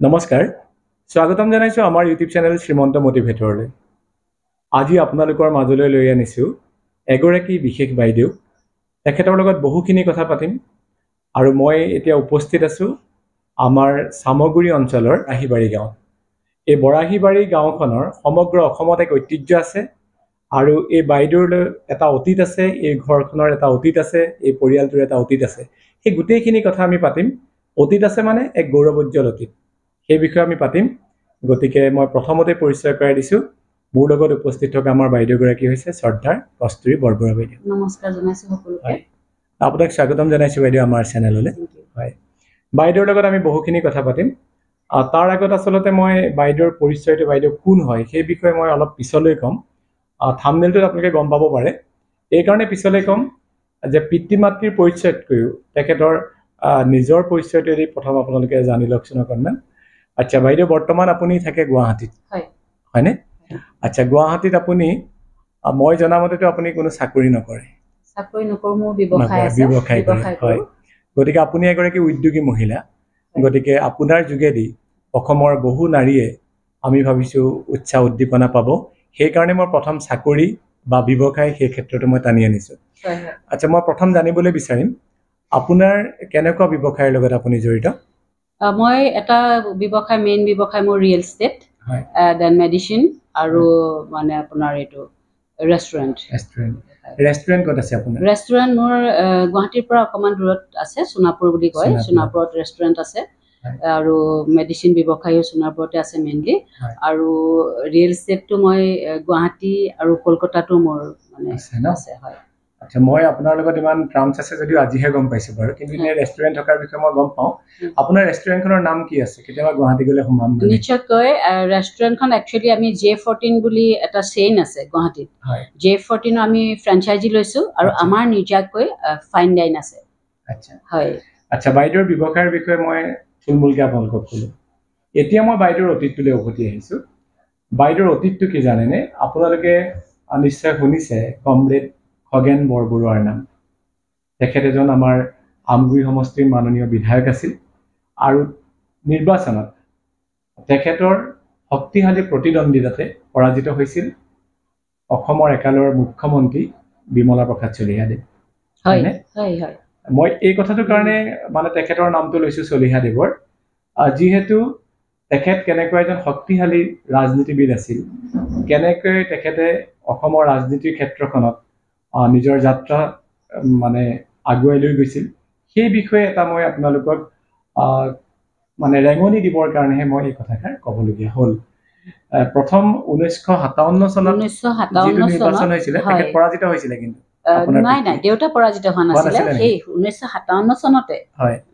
নমস্কাৰ স্বাগতম জনাইছো আমাৰ ইউটিউব চেনেল শ্ৰীমন্ত মোটিভেটৰলৈ আজি আপোনালোকৰ মাজলৈ লৈ আনিছো এগৰাকী বিশেষ বাইদেউ তেখেতৰ লগত বহুখিনি কথা পাতিম আৰু মই এতিয়া উপস্থিত আছো আমাৰ সামগুৰি অঞ্চলৰ বৰাহীবাৰী গাঁও এই বৰাহীবাৰী গাঁওখনৰ সমগ্ৰ অসমত এক ঐতিহ্য আছে আৰু এই বাইদেউৰ এটা অতীত আছে এই ঘৰখনৰ এটা অতীত আছে এই পৰিয়ালটোৰ এটা অতীত আছে এই গোটেইখিনি কথা আমি পাতিম অতীত আছে মানে এক গৌৰৱোজ্জ্বল অতীত এই বিষয়ে আমি পাতিম গতিকে মই প্ৰথমতে পৰিচয় কৰাই দিছো মোৰ লগত উপস্থিত থকা আমাৰ বাইদেউগৰাকী হৈছে শ্ৰদ্ধাৰ কস্তুৰী বৰবৰা বাইদেউ নমস্কাৰ জনাইছো সকলোকে আপোনাক স্বাগতম জনাইছো বাইদেউ আমাৰ চেনেললৈ হয় বাইদেউৰ লগত আমি বহুখিনি কথা পাতিম তাৰ আগত আচলতে মই বাইদেউৰ পৰিচয়টো বাইদেউ কোন হয় সেই বিষয়ে মই অলপ পিছলৈ ক'ম থাম্বনেইলটোত আপোনালোকে গম পাব পাৰে এই কাৰণে পিছলৈ ক'ম যে পিতৃ মাতৃৰ পৰিচয়তকৈও তেখেতৰ নিজৰ পৰিচয়টো এৰি প্ৰথম আপোনালোকে জানি লওকচোন অকণমান আচ্ছা বাইদেউ বৰ্তমান আপুনি থাকে গুৱাহাটীত হয়নে আচ্ছা গুৱাহাটীত আপুনি মই জনামতেতো আপুনি কোনো চাকৰি নকৰে মোৰ ব্যৱসায় হয় গতিকে আপুনি এগৰাকী উদ্যোগী মহিলা গতিকে আপোনাৰ যোগেদি অসমৰ বহু নাৰীয়ে আমি ভাবিছো উৎসাহ উদ্দীপনা পাব সেইকাৰণে মই প্ৰথম চাকৰি বা ব্যৱসায় সেই ক্ষেত্ৰটো মই টানি আনিছো আচ্ছা মই প্ৰথম জানিবলৈ বিচাৰিম আপোনাৰ কেনেকুৱা ব্যৱসায়ৰ লগত আপুনি জড়িত মই এটা ব্যৱসায় মেইন ব্যৱসায় মোৰ ৰিয়েল এষ্টেট দেন মেডিচিন আৰু মানে আপোনাৰ এইটো ৰেষ্টুৰেণ্ট ক'ত আছে আপোনাৰ ৰেষ্টুৰেণ্ট মোৰ গুৱাহাটীৰ পৰা অকণমান দূৰত আছে সোণাপুৰ বুলি কয় সোণাপুৰত ৰেষ্টুৰেণ্ট আছে আৰু মেডিচিন ব্যৱসায়ো সোণাপুৰতে আছে মেইনলি আৰু ৰিয়েল এষ্টেটটো মই গুৱাহাটী আৰু কলকাতাতো মোৰ মানে আছে হয় আচ্ছা মই আপোনাৰ লগত ইমান ট্ৰামছ আছে যদিও আজিহে গম পাইছো বাৰু কিন্তু এই ৰেষ্টুৰেণ্ট থকাৰ বিষয়ে মই গম পাওঁ আপোনাৰ ৰেষ্টুৰেণ্টখনৰ নাম কি আছে কেতিয়াবা গুৱাহাটী গ'লে সোমাম নিশ্চয়কৈ ৰেষ্টুৰেণ্টখন একচুৱেলি আমি J14 বুলি এটা চেইন আছে গুৱাহাটীত J14 আমি ফ্ৰেঞ্চাইজি লৈছো আৰু আমাৰ নিজাকৈ ফাইন ডাইন আছে আচ্ছা হয় আচ্ছা বাইদেউৰ ব্যৱসায়ৰ বিষয়ে মই থুলমূলকৈ আপোনালোকক ক'লো এতিয়া মই বাইদেউৰ অতীতটোলৈ উভতি আহিছো বাইদেউৰ অতীতটো কি জানেনে আপোনালোকে নিশ্চয় শুনিছে কমৰেড খগেন বৰবৰুৱাৰ নাম তেখেত এজন আমাৰ আমগুৰি সমষ্টিৰ মাননীয় বিধায়ক আছিল আৰু নিৰ্বাচনত তেখেতৰ শক্তিশালী প্ৰতিদ্বন্দ্বিতাতে পৰাজিত হৈছিল অসমৰ একালৰ মুখ্যমন্ত্ৰী বিমলা প্ৰসাদ চলিহাদেৱ হয়নে মই এই কথাটোৰ কাৰণে মানে তেখেতৰ নামটো লৈছো চলিহাদেৱৰ যিহেতু তেখেত কেনেকৈ এজন শক্তিশালী ৰাজনীতিবিদ আছিল কেনেকৈ তেখেতে অসমৰ ৰাজনীতিৰ ক্ষেত্ৰখনত নিজৰ যাত্ৰা মানে আগুৱাই লৈ গৈছিল সেই বিষয়ে এটা মই আপোনালোকক মানে ৰেঙনি দিবৰ কাৰণেহে মই এই কথাষাৰ ক'বলগীয়া হ'ল প্ৰথম 1957 চনত নিৰ্বাচন হৈছিলে তেখেত পৰাজিত হৈছিলে কিন্তু নাই দেউতা পৰাজিত হোৱা নাছিলে সেই 1957 চনতে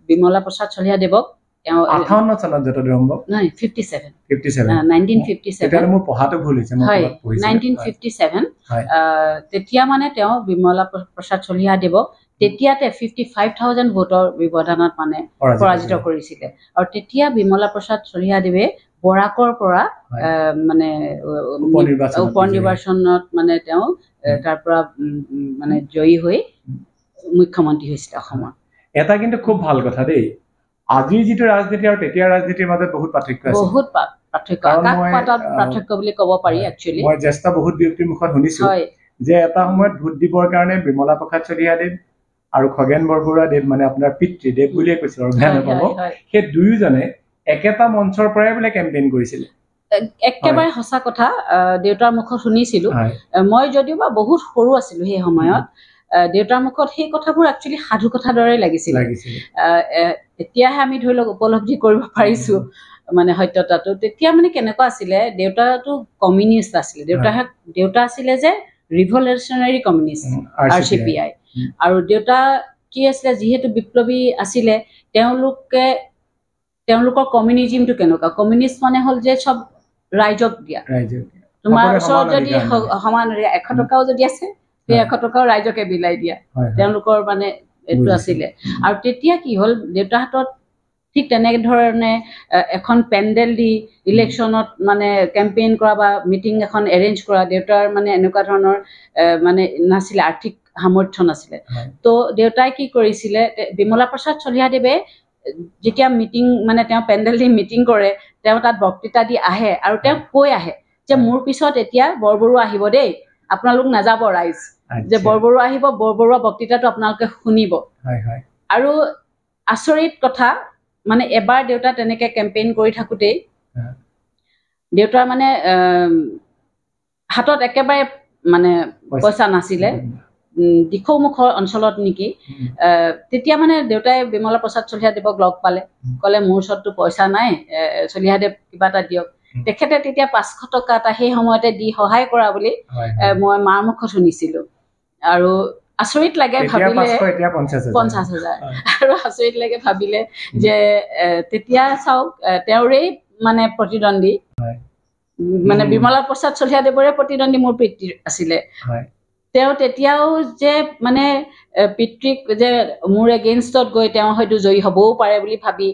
বিমলা প্ৰসাদ চলিহাদেৱক 58 চনত জ্যোতিৰ্ময় নাই 57 1957 মোৰ পঢ়াটো ভুল হৈছে মই 1957 তেতিয়া মানে তেওঁ বিমলা প্ৰসাদ চলিহাদেৱক তেতিয়াতে 55,000 ভোটৰ ব্যৱধানত মানে পৰাজিত কৰিছিলে আৰু তেতিয়া বিমলা প্ৰসাদ চলিহাদেৱে বৰাকৰ পৰা মানে উপনিৰ্বাচনত মানে তেওঁ তাৰ পৰা মানে জয়ী হৈ মুখ্যমন্ত্ৰী হৈছিল অসমৰ এটা কিন্তু খুব ভাল কথা দেই আজিৰ যিটো ৰাজনীতি আৰু তেতিয়াৰ ৰাজনীতিৰ মাজত বহুত পাৰ্থক্য আছে বহুত পাৰ্থক্য বুলি ক'ব পাৰি একচুৱেলি মই জ্যেষ্ঠ বহুত ব্যক্তিৰ মুখত শুনিছো যে এটা সময়ত ভোট দিবৰ কাৰণে বিমলা প্ৰসাদ চলিহাদেৱ আৰু খগেন বৰবৰুৱা দেৱ মানে আপোনাৰ পিতৃ দেৱ বুলিয়ে কৈছিল আৰু ধ্যান পাব সেই দুয়োজনে একেটা মঞ্চৰ পৰাই বোলে কেম্পেইন কৰিছিলে একেবাৰে সঁচা কথা দেউতাৰ মুখত শুনিছিলো মই যদিও বা বহুত সৰু আছিলো সেই সময়ত দেউতাৰ মুখত সেই কথাবোৰ একচুৱেলি সাধু কথাৰ দৰে লাগিছিল এতিয়াহে আমি ধৰি লওক উপলব্ধি কৰিব পাৰিছো মানে সত্যতাটো তেতিয়া মানে কেনেকুৱা আছিলে দেউতাটো কমিউনিষ্ট আছিলে দেউতা আছিলে যে ৰিভলিউচনাৰী কমিউনিষ্ট RCPI আৰু দেউতা কি আছিলে যিহেতু বিপ্লৱী আছিলে তেওঁলোকৰ কমিউনিজমটো কেনেকুৱা কমিউনিষ্ট মানে হ'ল যে সব ৰাইজক দিয়া তোমাৰ ওচৰত যদি সমান 100 টকাও যদি আছে সেই 100 টকাও ৰাইজকে বিলাই দিয়া তেওঁলোকৰ মানে এইটো আছিলে আৰু তেতিয়া কি হ'ল দেউতাৰ হাতত ঠিক তেনেকে ধৰণে এখন পেণ্ডেল দি ইলেকশ্যনত মানে কেম্পেইন কৰা বা মিটিং এখন এৰেঞ্জ কৰা দেউতাৰ মানে এনেকুৱা ধৰণৰ মানে নাছিলে আৰ্থিক সামৰ্থ্য নাছিলে তো দেউতাই কি কৰিছিলে বিমলা প্ৰসাদ চলিহাদেৱে যেতিয়া মিটিং মানে তেওঁ পেণ্ডেল দি মিটিং কৰে তেওঁ তাত বক্তৃতা দি আহে আৰু তেওঁ কৈ আহে যে মোৰ পিছত এতিয়া বৰবৰুৱা আহিব দেই আপোনালোক নাযাব ৰাইজ যে বৰবৰুৱা আহিব বৰবৰুৱা বক্তৃতাটো আপোনালোকে শুনিব আৰু আচৰিত কথা মানে এবাৰ দেউতা তেনেকে কেম্পেইন কৰি থাকোতেই দেউতাৰ মানে হাতত একেবাৰে মানে পইচা নাছিলে দিখৌমুখৰ অঞ্চলত নেকি তেতিয়া মানে দেউতাই বিমলা প্ৰসাদ চলিহাদেৱক লগ পালে ক'লে মোৰ ওচৰততো পইচা নাই চলিহাদেৱ কিবা এটা দিয়ক তেখেতে তেতিয়া 500 টকা এটা সেই সময়তে দি সহায় কৰা বুলি মই মাৰ মুখত শুনিছিলো আৰু আচৰিত লাগে ভাবিলে 50,000 আৰু আচৰিত লাগে ভাবিলে যে তেতিয়া চাওক তেওঁৰেই মানে প্ৰতিদ্বন্দ্বী মানে বিমলা প্ৰসাদ চলিহাদেৱৰে প্ৰতিদ্বন্দ্বী মোৰ পিতৃ আছিলে তেওঁ তেতিয়াও যে মানে পিতৃক যে মোৰ এগেইনষ্টত গৈ তেওঁ হয়তো জয়ী হ'বও পাৰে বুলি ভাবি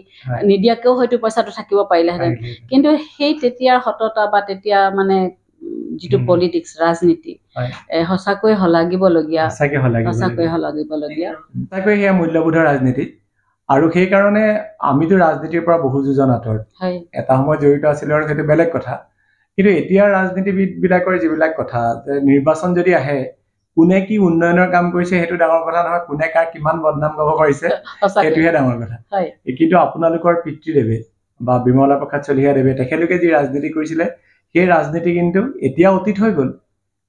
নিদিয়াকেও হয়তো পইচাটো থাকিব পাৰিলেহেঁতেন কিন্তু সেই তেতিয়াৰ সততা বা তেতিয়া মানে যিটো পলিটিক্স ৰাজনীতি সঁচাকৈ শলাগিবলগীয়া সঁচাকৈ সেয়া মূল্যবোধৰ ৰাজনীতি আৰু সেইকাৰণে আমিতো ৰাজনীতিৰ পৰা বহু যোজন আঁতৰত এটা সময় জড়িত আছিলো আৰু সেইটো বেলেগ কথা কিন্তু এতিয়া ৰাজনীতিবিদবিলাকৰ যিবিলাক কথা নিৰ্বাচন যদি আহে কোনে কি উন্নয়নৰ কাম কৰিছে সেইটো ডাঙৰ কথা নহয় কোনে কাৰ কিমান বদনাম গাব পাৰিছে সেইটোহে ডাঙৰ কথা কিন্তু আপোনালোকৰ পিতৃদেৱে বা বিমলা প্ৰসাদ চলিহাদেৱে তেখেতলোকে যি ৰাজনীতি কৰিছিলে সেই ৰাজনীতি কিন্তু এতিয়া অতীত হৈ গ'ল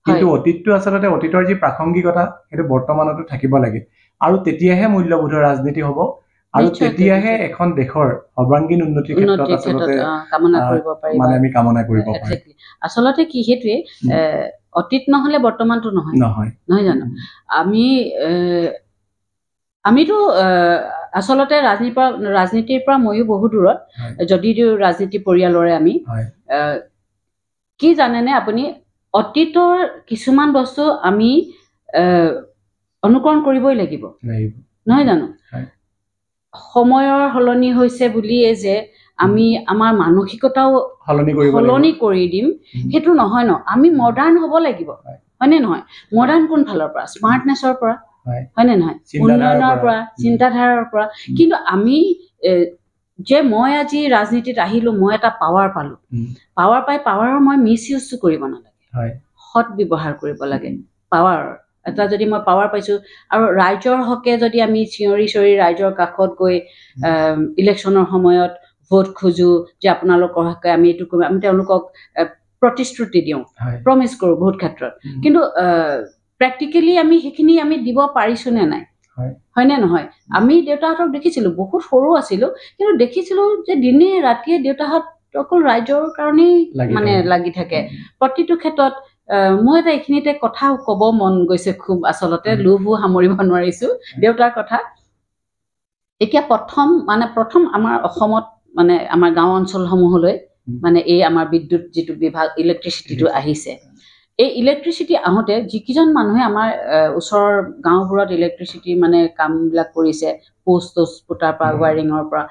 কিন্তু অতীতটো আচলতে অতীতৰ যি প্ৰাসংগিকতা সেইটো বৰ্তমানতো থাকিব লাগে আৰু তেতিয়াহে মূল্যবোধৰ ৰাজনীতি হ'ব আৰু তেতিয়াহে এখন দেশৰ সৰ্বাংগীন উন্নতিৰ ক্ষেত্ৰত আচলতে কামনা কৰিব পাৰিব মানে আমি কামনা কৰিব পাৰিম আচলতে কি সেইটোৱে অতীত নহলে বৰ্তমানটো নহয় জানো আমিতো আচলতে ৰাজনীতিৰ পৰা ময়ো বহু দূৰত যদিও ৰাজনীতি পৰিয়ালৰে আমি কি জানেনে আপুনি অতীতৰ কিছুমান বস্তু আমি অনুকৰণ কৰিবই লাগিব নহয় জানো সময়ৰ হলনি হৈছে বুলিয়ে যে আমি আমাৰ মানসিকতাও হলনি কৰি দিম সেইটো নহয় ন আমি মডাৰ্ণ হ'ব লাগিব হয়নে নহয় মডাৰ্ণ কোন ফালৰ পৰা স্মাৰ্টনেছৰ পৰা হয়নে নহয় উন্নয়নৰ পৰা চিন্তাধাৰাৰ পৰা কিন্তু আমি যে মই আজি ৰাজনীতিত আহিলো মই এটা পাৱাৰ পালো পাৱাৰ পাই পাৱাৰৰ মই মিছ ইউজটো কৰিব নালাগে সৎ ব্যৱহাৰ কৰিব লাগে পাৱাৰ এটা যদি মই পাৱাৰ পাইছো আৰু ৰাইজৰ হকে যদি আমি চিঞৰি চিঞৰি ৰাইজৰ কাষত গৈ ইলেকশ্যনৰ সময়ত ভোট খোজো যে আপোনালোকৰ হকে আমি এইটো কৰিম আমি তেওঁলোকক প্ৰতিশ্ৰুতি দিওঁ প্ৰমিছ কৰোঁ বহুত ক্ষেত্ৰত কিন্তু প্ৰেক্টিকেলি আমি সেইখিনি আমি দিব পাৰিছো নে নাই হয়নে নহয় আমি দেউতাহঁতক দেখিছিলো বহুত সৰু আছিলো কিন্তু দেখিছিলো যে দিনে ৰাতিয়ে দেউতাহঁত অকল ৰাইজৰ কাৰণেই মানে লাগি থাকে প্ৰতিটো ক্ষেত্ৰত মই এটা এইখিনিতে কথা ক'ব মন গৈছে খুব আচলতে লোভো সামৰিব নোৱাৰিছো দেউতাৰ কথা এতিয়া প্ৰথম আমাৰ অসমত মানে আমাৰ গাঁও অঞ্চলসমূহলৈ মানে এই আমাৰ বিদ্যুৎ যিটো বিভাগ ইলেক্ট্ৰিচিটিটো আহিছে এই ইলেক্ট্ৰিচিটি আহোঁতে যিকেইজন মানুহে আমাৰ ওচৰৰ গাঁওবোৰত ইলেক্ট্ৰিচিটি মানে কামবিলাক কৰিছে পোষ্ট পুটাৰ পৰা ৱায়াৰিঙৰ পৰা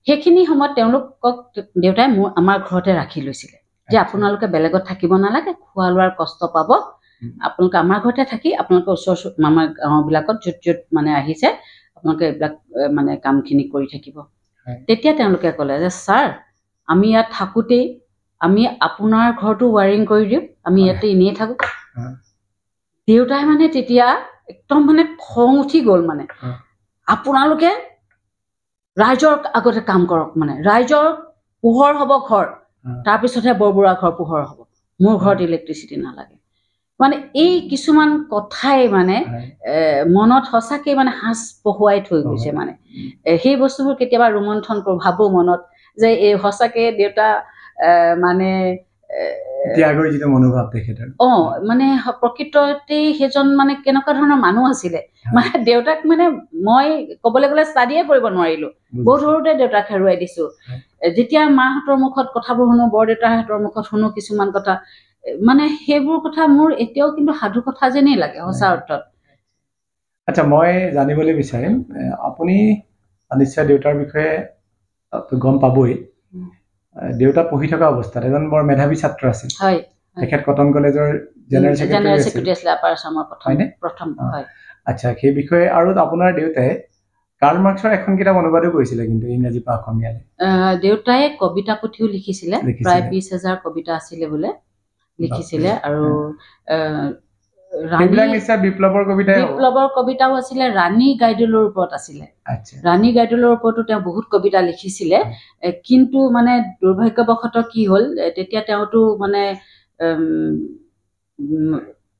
সেইখিনি সময়ত তেওঁলোকক দেউতাই আমাৰ ঘৰতে ৰাখি লৈছিলে যে আপোনালোকে বেলেগত থাকিব নালাগে খোৱা লোৱাৰ কষ্ট পাব আপোনালোকে আমাৰ ঘৰতে থাকি আপোনালোকে ওচৰ আমাৰ গাঁওবিলাকত য'ত য'ত মানে আহিছে আপোনালোকে এইবিলাক মানে কামখিনি কৰি থাকিব তেতিয়া তেওঁলোকে ক'লে যে ছাৰ আমি ইয়াত থাকোঁতেই আমি আপোনাৰ ঘৰটো ৱায়াৰিং কৰি দিওঁ আমি ইয়াতে এনেই থাকো দেউতাই মানে তেতিয়া একদম মানে খং উঠি গ'ল মানে আপোনালোকে ৰাইজৰ আগতে কাম কৰক মানে ৰাইজৰ পোহৰ হ'ব ঘৰ তাৰপিছতহে বৰবৰুৱা ঘৰ পোহৰ হ'ব মোৰ ঘৰত ইলেক্ট্ৰিচিটি নালাগে মানে এই কিছুমান কথাই মানে মনত সঁচাকৈ মানে সাঁচ বহুৱাই থৈ গৈছে মানে সেই বস্তুবোৰ কেতিয়াবা ৰোমন্থন কৰোঁ ভাবোঁ মনত যে এই সঁচাকৈ দেউতা মানে ত্যাগৰ যিটো মনোভাৱ তেখেতৰ মানে প্ৰকৃততে সেইজন মানে কেনেকুৱা ধৰণৰ মানুহ আছিলে মানে দেউতাক মানে মই ক'বলৈ গ'লে ষ্টাডিয়ে কৰিব নোৱাৰিলো বহুত সৰুতে দেউতাক হেৰুৱাই দিছো যেতিয়া মাহঁতৰ মুখত কথাবোৰ শুনো বৰদেউতাহঁতৰ মুখত শুনো কিছুমান কথা মানে সেইবোৰ কথা মোৰ এতিয়াও কিন্তু সাধু কথা যেনেই লাগে সঁচা অৰ্থত আচ্ছা মই জানিবলৈ বিচাৰিম আপুনি নিশ্চয় দেউতাৰ বিষয়ে গম পাবই দেউতা পঢ়ি থকা অৱস্থাত এজন বৰ মেধাৱী ছাত্ৰ আছিল হয় তেখেত কটন কলেজৰ জেনেৰেল ছেক্ৰেটাৰী আছিল আপাৰ আসামৰ প্ৰথম হয় আচ্ছা সেই বিষয়ে আৰু আপোনাৰ দেউতাই কাৰ্ল মাৰ্ক্সৰ এখন কিতাপ অনুবাদো কৰিছিলে কিন্তু ইংৰাজী পৰা অসমীয়ালৈ দেউতাই কবিতা পুথিও লিখিছিলে প্ৰায় 20,000 কবিতা আছিলে বোলে লিখিছিলে আৰু বিপ্লৱৰ কবিতাও আছিলে ৰাণী গাইডলৰ ওপৰত আছিলে ৰাণী গাইডলৰ ওপৰতো তেওঁ বহুত কবিতা লিখিছিলে কিন্তু মানে দুৰ্ভাগ্যবশতঃ কি হ'ল তেতিয়া তেওঁতো মানে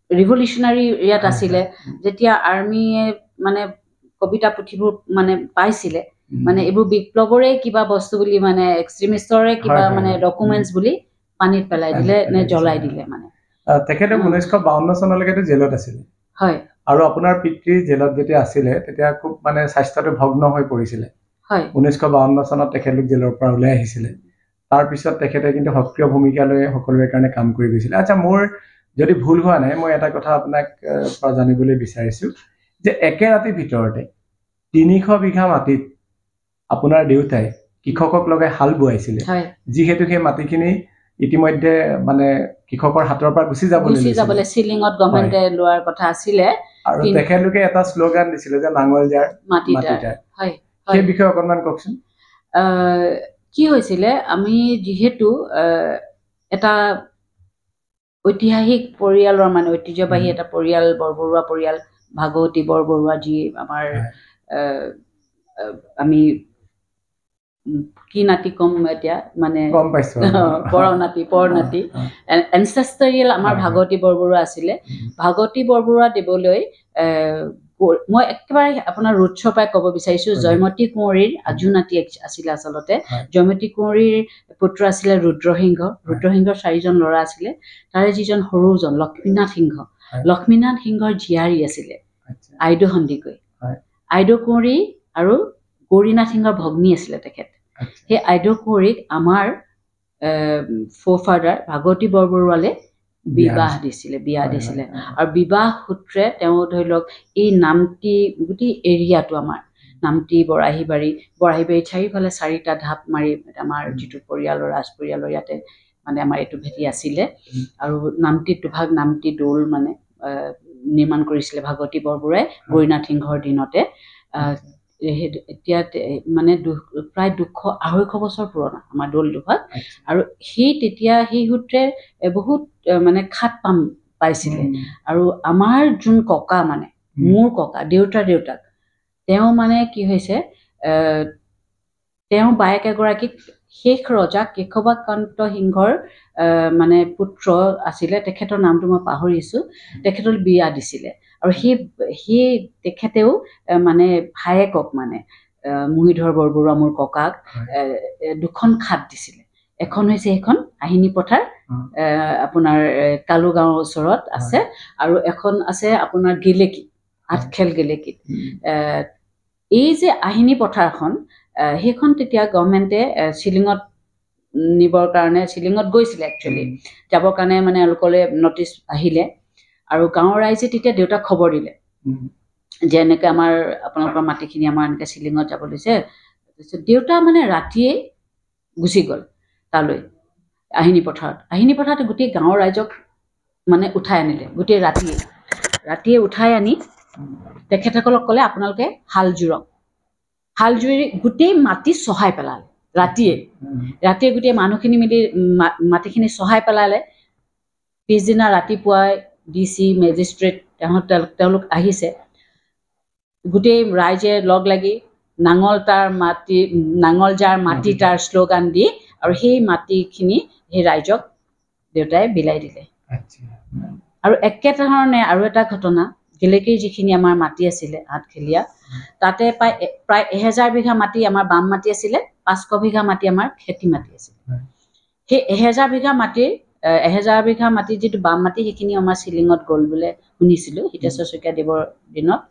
ৰিভলিউচনাৰী ইয়াত আছিলে যেতিয়া আৰ্মিয়ে মানে কবিতা পুথিবোৰ মানে পাইছিলে মানে এইবোৰ বিপ্লৱৰে কিবা বস্তু বুলি মানে এক্সট্ৰিমিষ্টৰে কিবা মানে ডকুমেন্টছ বুলি পানীত পেলাই দিলে নে জ্বলাই দিলে মানে তেখেতে 1952 চনলৈকে জেলত আছিলে হয় আৰু আপোনাৰ পিতৃ জেলত যেতিয়া আছিলে তেতিয়া খুব মানে স্বাস্থ্যটো ভগ্ন হৈ পৰিছিলে হয় 1952 চনত তেখেতলোক জেলৰ পৰা ওলাই আহিছিলে তাৰ পিছত তেখেতে কিন্তু সক্ৰিয় ভূমিকা লৈ সকলোৰে কাৰণে কাম কৰি গৈছিলে আচ্ছা মোৰ যদি ভুল হোৱা নাই মই এটা কথা আপোনাক জানিবলৈ বিচাৰিছো যে একে ৰাতিৰ ভিতৰতে 300 বিঘা মাটিত আপোনাৰ দেউতাই কৃষকক লগাই হাল বোৱাইছিলে যিহেতু সেই মাটিখিনি ইতিমধ্যে মানে কৃষকৰ হাতৰ পৰা গুচি যাবলৈ সিলিঙত গভৰ্ণমেণ্টে লোৱাৰ কথা আছিলে আৰু তেখেতলোকে এটা শ্লোগান দিছিলে যে নাঙল যাৰ মাটিটাৰ হয় সেই বিষয়ে অকণমান কওকচোন কি হৈছিলে আমি যিহেতু এটা ঐতিহাসিক পৰিয়ালৰ মানে ঐতিহ্যবাহী এটা পৰিয়াল বৰবৰুৱা পৰিয়াল ভাগৱতী বৰবৰুৱা যি আমাৰ আমি কি নাতি কম এতিয়া মানে পৰনাতি এনচেষ্টৰিয়েল আমাৰ ভাগৱতী বৰবৰুৱা আছিলে ভাগৱতী বৰবৰুৱা দেৱলৈ মই একেবাৰে আপোনাৰ ৰুটছৰ পৰাই ক'ব বিচাৰিছো জয়মতী কুঁৱৰীৰ আজু নাতি আছিলে আচলতে জয়মতী কুঁৱৰীৰ পুত্ৰ আছিলে ৰুদ্ৰসিংহৰ 4জন ল'ৰা আছিলে তাৰে যিজন সৰুজন লক্ষ্মীনাথ সিংহৰ জীয়াৰী আছিলে আইদো সন্দিকৈ আইদো কুঁৱৰী আৰু গৌৰীনাথ সিংহৰ ভগ্নী আছিলে তেখেত সেই আইদো কুঁৱৰীক আমাৰ ফ'ৰফাদাৰ ভাগৱতী বৰবৰুৱালে বিয়া দিছিলে আৰু বিবাহ সূত্ৰে তেওঁ ধৰি লওক এই নামটি গোটেই এৰিয়াটো আমাৰ নামটি বৰাহীবাৰী চাৰিওফালে 4টা ঢাপ মাৰি আমাৰ যিটো পৰিয়ালৰ ৰাজ পৰিয়ালৰ ইয়াতে মানে আমাৰ এইটো ভেটি আছিলে আৰু নামটি দুভাগ নামটি দৌল মানে নিৰ্মাণ কৰিছিলে ভাগৱতী বৰবৰুৱাই গৌৰীনাথ সিংহৰ দিনতে এতিয়া মানে প্ৰায় 200-250 বছৰ পুৰণা আমাৰ দৌল দুভাগ আৰু তেতিয়া সেই সূত্ৰে বহুত মানে খাত পাইছিলে আৰু আমাৰ যোন ককা মানে মোৰ ককা দেউতাক তেওঁ মানে কি হৈছে তেওঁ বায়েক এগৰাকীক শেষ ৰজা কেশৱাকান্ত সিংহৰ মানে পুত্ৰ আছিলে তেখেতৰ নামটো মই পাহৰিছো তেখেতলৈ বিয়া দিছিলে আৰু সেই তেখেতেও মানে ভায়েকক মানে মহিধৰ বৰবৰুৱা মোৰ ককাক দুখন খাত দিছিলে এখন হৈছে এখন আহিনী পথাৰ আপোনাৰ কালুগাঁৱৰ ওচৰত আছে আৰু এখন আছে আপোনাৰ গেলেকী আঠখেল গেলেকীত এই যে আহিনী পথাৰখন সেইখন তেতিয়া গভৰ্ণমেণ্টে চিলিঙত নিবৰ কাৰণে চিলিঙত গৈছিলে একচুৱেলি যাবৰ কাৰণে মানে এওঁলোকলৈ নটিচ আহিলে আৰু গাঁৱৰ ৰাইজে তেতিয়া দেউতাক খবৰ দিলে যে এনেকৈ আমাৰ আপোনালোকৰ মাটিখিনি আমাৰ এনেকৈ চিলিঙত যাব লৈছে তাৰপিছত দেউতা মানে ৰাতিয়ে গুচি গ'ল তালৈ আহিনী পথাৰত গোটেই গাঁৱৰ ৰাইজক মানে উঠাই আনিলে গোটেই ৰাতিয়ে উঠাই আনি তেখেতসকলক ক'লে আপোনালোকে হাল জুৰি গোটেই মাটি চহাই পেলালে ৰাতিয়ে গোটেই মানুহখিনি মিলি মাটিখিনি চহাই পেলালে পিছদিনা ৰাতিপুৱাই DC মেজিষ্ট্ৰেট তেওঁলোক আহিছে গোটেই ৰাইজে লগ লাগি নাঙল যাৰ মাটি তাৰ শ্লোগান দি আৰু সেই মাটিখিনি সেই ৰাইজক দেউতাই বিলাই দিলে আৰু একেধৰণে আৰু এটা ঘটনা গেলেকীৰ যিখিনি আমাৰ মাটি আছিলে আঠখেলীয়া তাতে প্ৰায় 1000 বিঘা মাটি আমাৰ বাম মাটি আছিলে 500 বিঘা মাটি আমাৰ খেতি মাটি আছিলে সেই 1000 বিঘা মাটি যিটো বাম মাটি সেইখিনি আমাৰ চিলিঙত গ'ল বোলে শুনিছিলোঁ হিতেশ্বৰ শইকীয়া দেৱৰ দিনত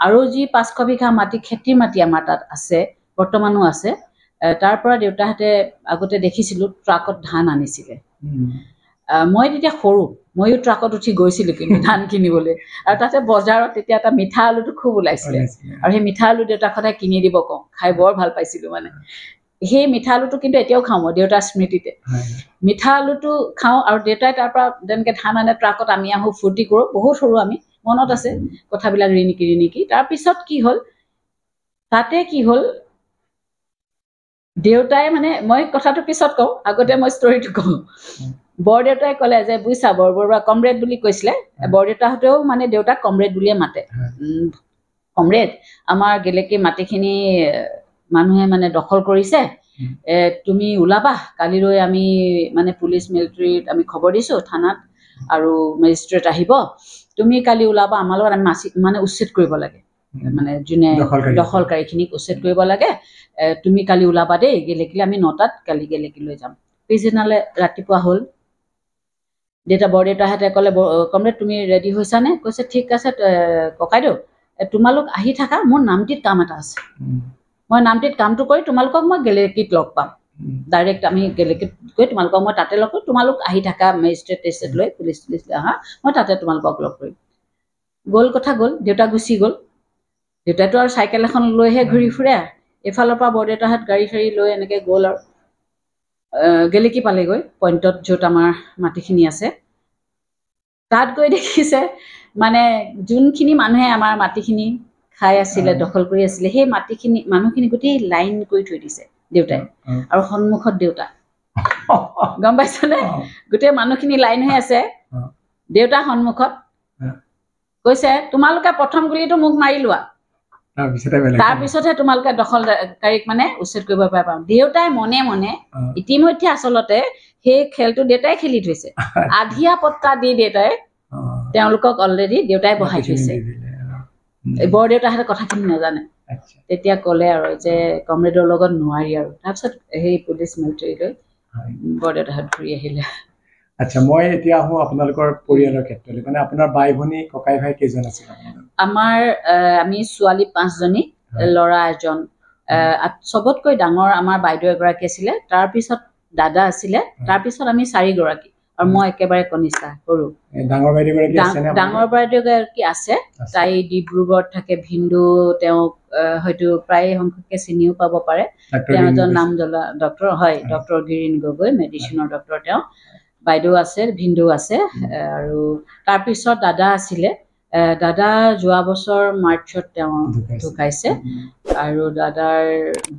আৰু যি 500 বিঘা মাটি খেতি মাটি আমাৰ তাত আছে বৰ্তমানো আছে তাৰ পৰা দেউতাহঁতে আগতে দেখিছিলোঁ ট্ৰাকত ধান আনিছিলে মই তেতিয়া সৰু ময়ো ট্ৰাকত উঠি গৈছিলোঁ কিন্তু ধান কিনিবলৈ আৰু তাতে বজাৰত তেতিয়া এটা মিঠা আলুটো খুব ওলাইছিলে আৰু সেই মিঠা আলু দেউতাক সদায় কিনি দিব কওঁ খাই বৰ ভাল পাইছিলোঁ মানে সেই মিঠা আলুটো কিন্তু এতিয়াও খাওঁ মই দেউতাৰ স্মৃতিতে মিঠা আলুটো খাওঁ আৰু দেউতাই তাৰ পৰা যেনেকৈ ধান আনে ট্ৰাকত আমি আহোঁ ফূৰ্তি কৰোঁ বহুত সৰু আমি মনত আছে কথাবিলাক ৰিণিকি তাৰপিছত কি হ'ল তাতে কি হ'ল দেউতাই মানে মই কথাটো পিছত কওঁ আগতে মই ষ্টৰিটো কওঁ বৰদেউতাই ক'লে যে বুইছা বৰবৰুৱা কমৰেড বুলি কৈছিলে বৰদেউতাহঁতেও মানে দেউতাক কমৰেড বুলিয়ে মাতে কমৰেড আমাৰ গেলেকী মাটিখিনি মানুহে মানে দখল কৰিছে তুমি ওলাবা কালিলৈ আমি মানে পুলিচ মিলিটাৰীত আমি খবৰ দিছোঁ থানাত আৰু মেজিষ্ট্ৰেট আহিব তুমি কালি ওলাবা আমাৰ লগত আমি মানে উচ্ছেদ কৰিব লাগে মানে যোনে দখলকাৰীখিনিক উচ্ছেদ কৰিব লাগে তুমি কালি ওলাবা দেই গেলেকীলৈ আমি 9টাত কালি গেলেকীলৈ যাম পিছদিনালৈ ৰাতিপুৱা হ'ল দেউতা বৰদেউতাহঁতে ক'লে কমৰেড তুমি ৰেডি হৈছানে কৈছে ঠিক আছে ককাইদেউ তোমালোক আহি থাকা মোৰ নামটিত কাম এটা আছে মই নামটিত কামটো কৰি তোমালোকক মই গেলেকীত লগ পাম ডাইৰেক্ট আমি গেলেকীত গৈ তোমালোকক মই তাতে লগ কৰিম তোমালোক আহি থাকা মেজিষ্ট্ৰেট টেজিষ্ট্ৰেট লৈ পুলিচ আহা মই তাতে তোমালোকক লগ কৰিম গ'ল কথা গ'ল দেউতা গুচি গ'ল দেউতাইতো আৰু চাইকেল এখন লৈহে ঘূৰি ফুৰে এফালৰ পৰা বৰদেউতাহঁত গাড়ী চাড়ী লৈ এনেকৈ গ'ল আৰু গেলেকী পালেগৈ পইণ্টত য'ত আমাৰ মাটিখিনি আছে তাত গৈ দেখিছে মানে যোনখিনি মানুহে আমাৰ মাটিখিনি খাই আছিলে দখল কৰি আছিলে সেই মাটিখিনি মানুহখিনি গোটেই লাইন কৰি থৈ দিছে দেউতাই আৰু সন্মুখত দেউতা গম পাইছনে গোটেই মানুহখিনি লাইন হৈ আছে দেউতা সন্মুখত কৈছে তোমালোকে প্ৰথম গুলিটো মোক মাৰি লোৱা তাৰপিছতহে তোমালোকে দখলকাৰীক মানে উচ্ছেদ কৰিব পাম দেউতাই মনে মনে ইতিমধ্যে আচলতে সেই খেলটো দেউতাই খেলি থৈছে আধিয়া পত্তা দি দেউতাই তেওঁলোকক অলৰেডি দেউতাই বহাই থৈছে বৰদেউতাহঁতে কথাখিনি নাজানে তেতিয়া ক'লে আৰু যে কমৰেডৰ লগত নোৱাৰি আৰু তাৰপিছত সেই পুলিচ মিলিটাৰীলৈ বৰদেউতাহঁত ঘূৰি আহিলে আচ্ছা মই এতিয়া আহোঁ আপোনালোকৰ পৰিয়ালৰ ক্ষেত্ৰলৈ মানে আপোনাৰ বাই ভনী ককাই ভাই কেইজন আছিল আমাৰ আমি ছোৱালী 5জনী ল'ৰা এজন চবতকৈ ডাঙৰ আমাৰ বাইদেউ এগৰাকী আছিলে তাৰপিছত দাদা আছিলে তাৰপিছত আমি 4গৰাকী আৰু মই একেবাৰে কনিষ্ঠা সৰু ডাঙৰ বাইদেউগৰাকী আছে তাই ডিব্ৰুগড়ত থাকে ভিন্দু তেওঁক হয়তো প্ৰায় সংখ্যকে চিনিও পাব পাৰে তেওঁ এজন নাম জ্বলা ডক্টৰ হয় ডক্টৰ গিৰিন গগৈ মেডিচিনৰ ডক্টৰ তেওঁ বাইদেউ আছে ভিন্দু আছে আৰু তাৰপিছত দাদা আছিলে দাদা যোৱা বছৰ মাৰ্চত তেওঁ ঢুকাইছে আৰু দাদাৰ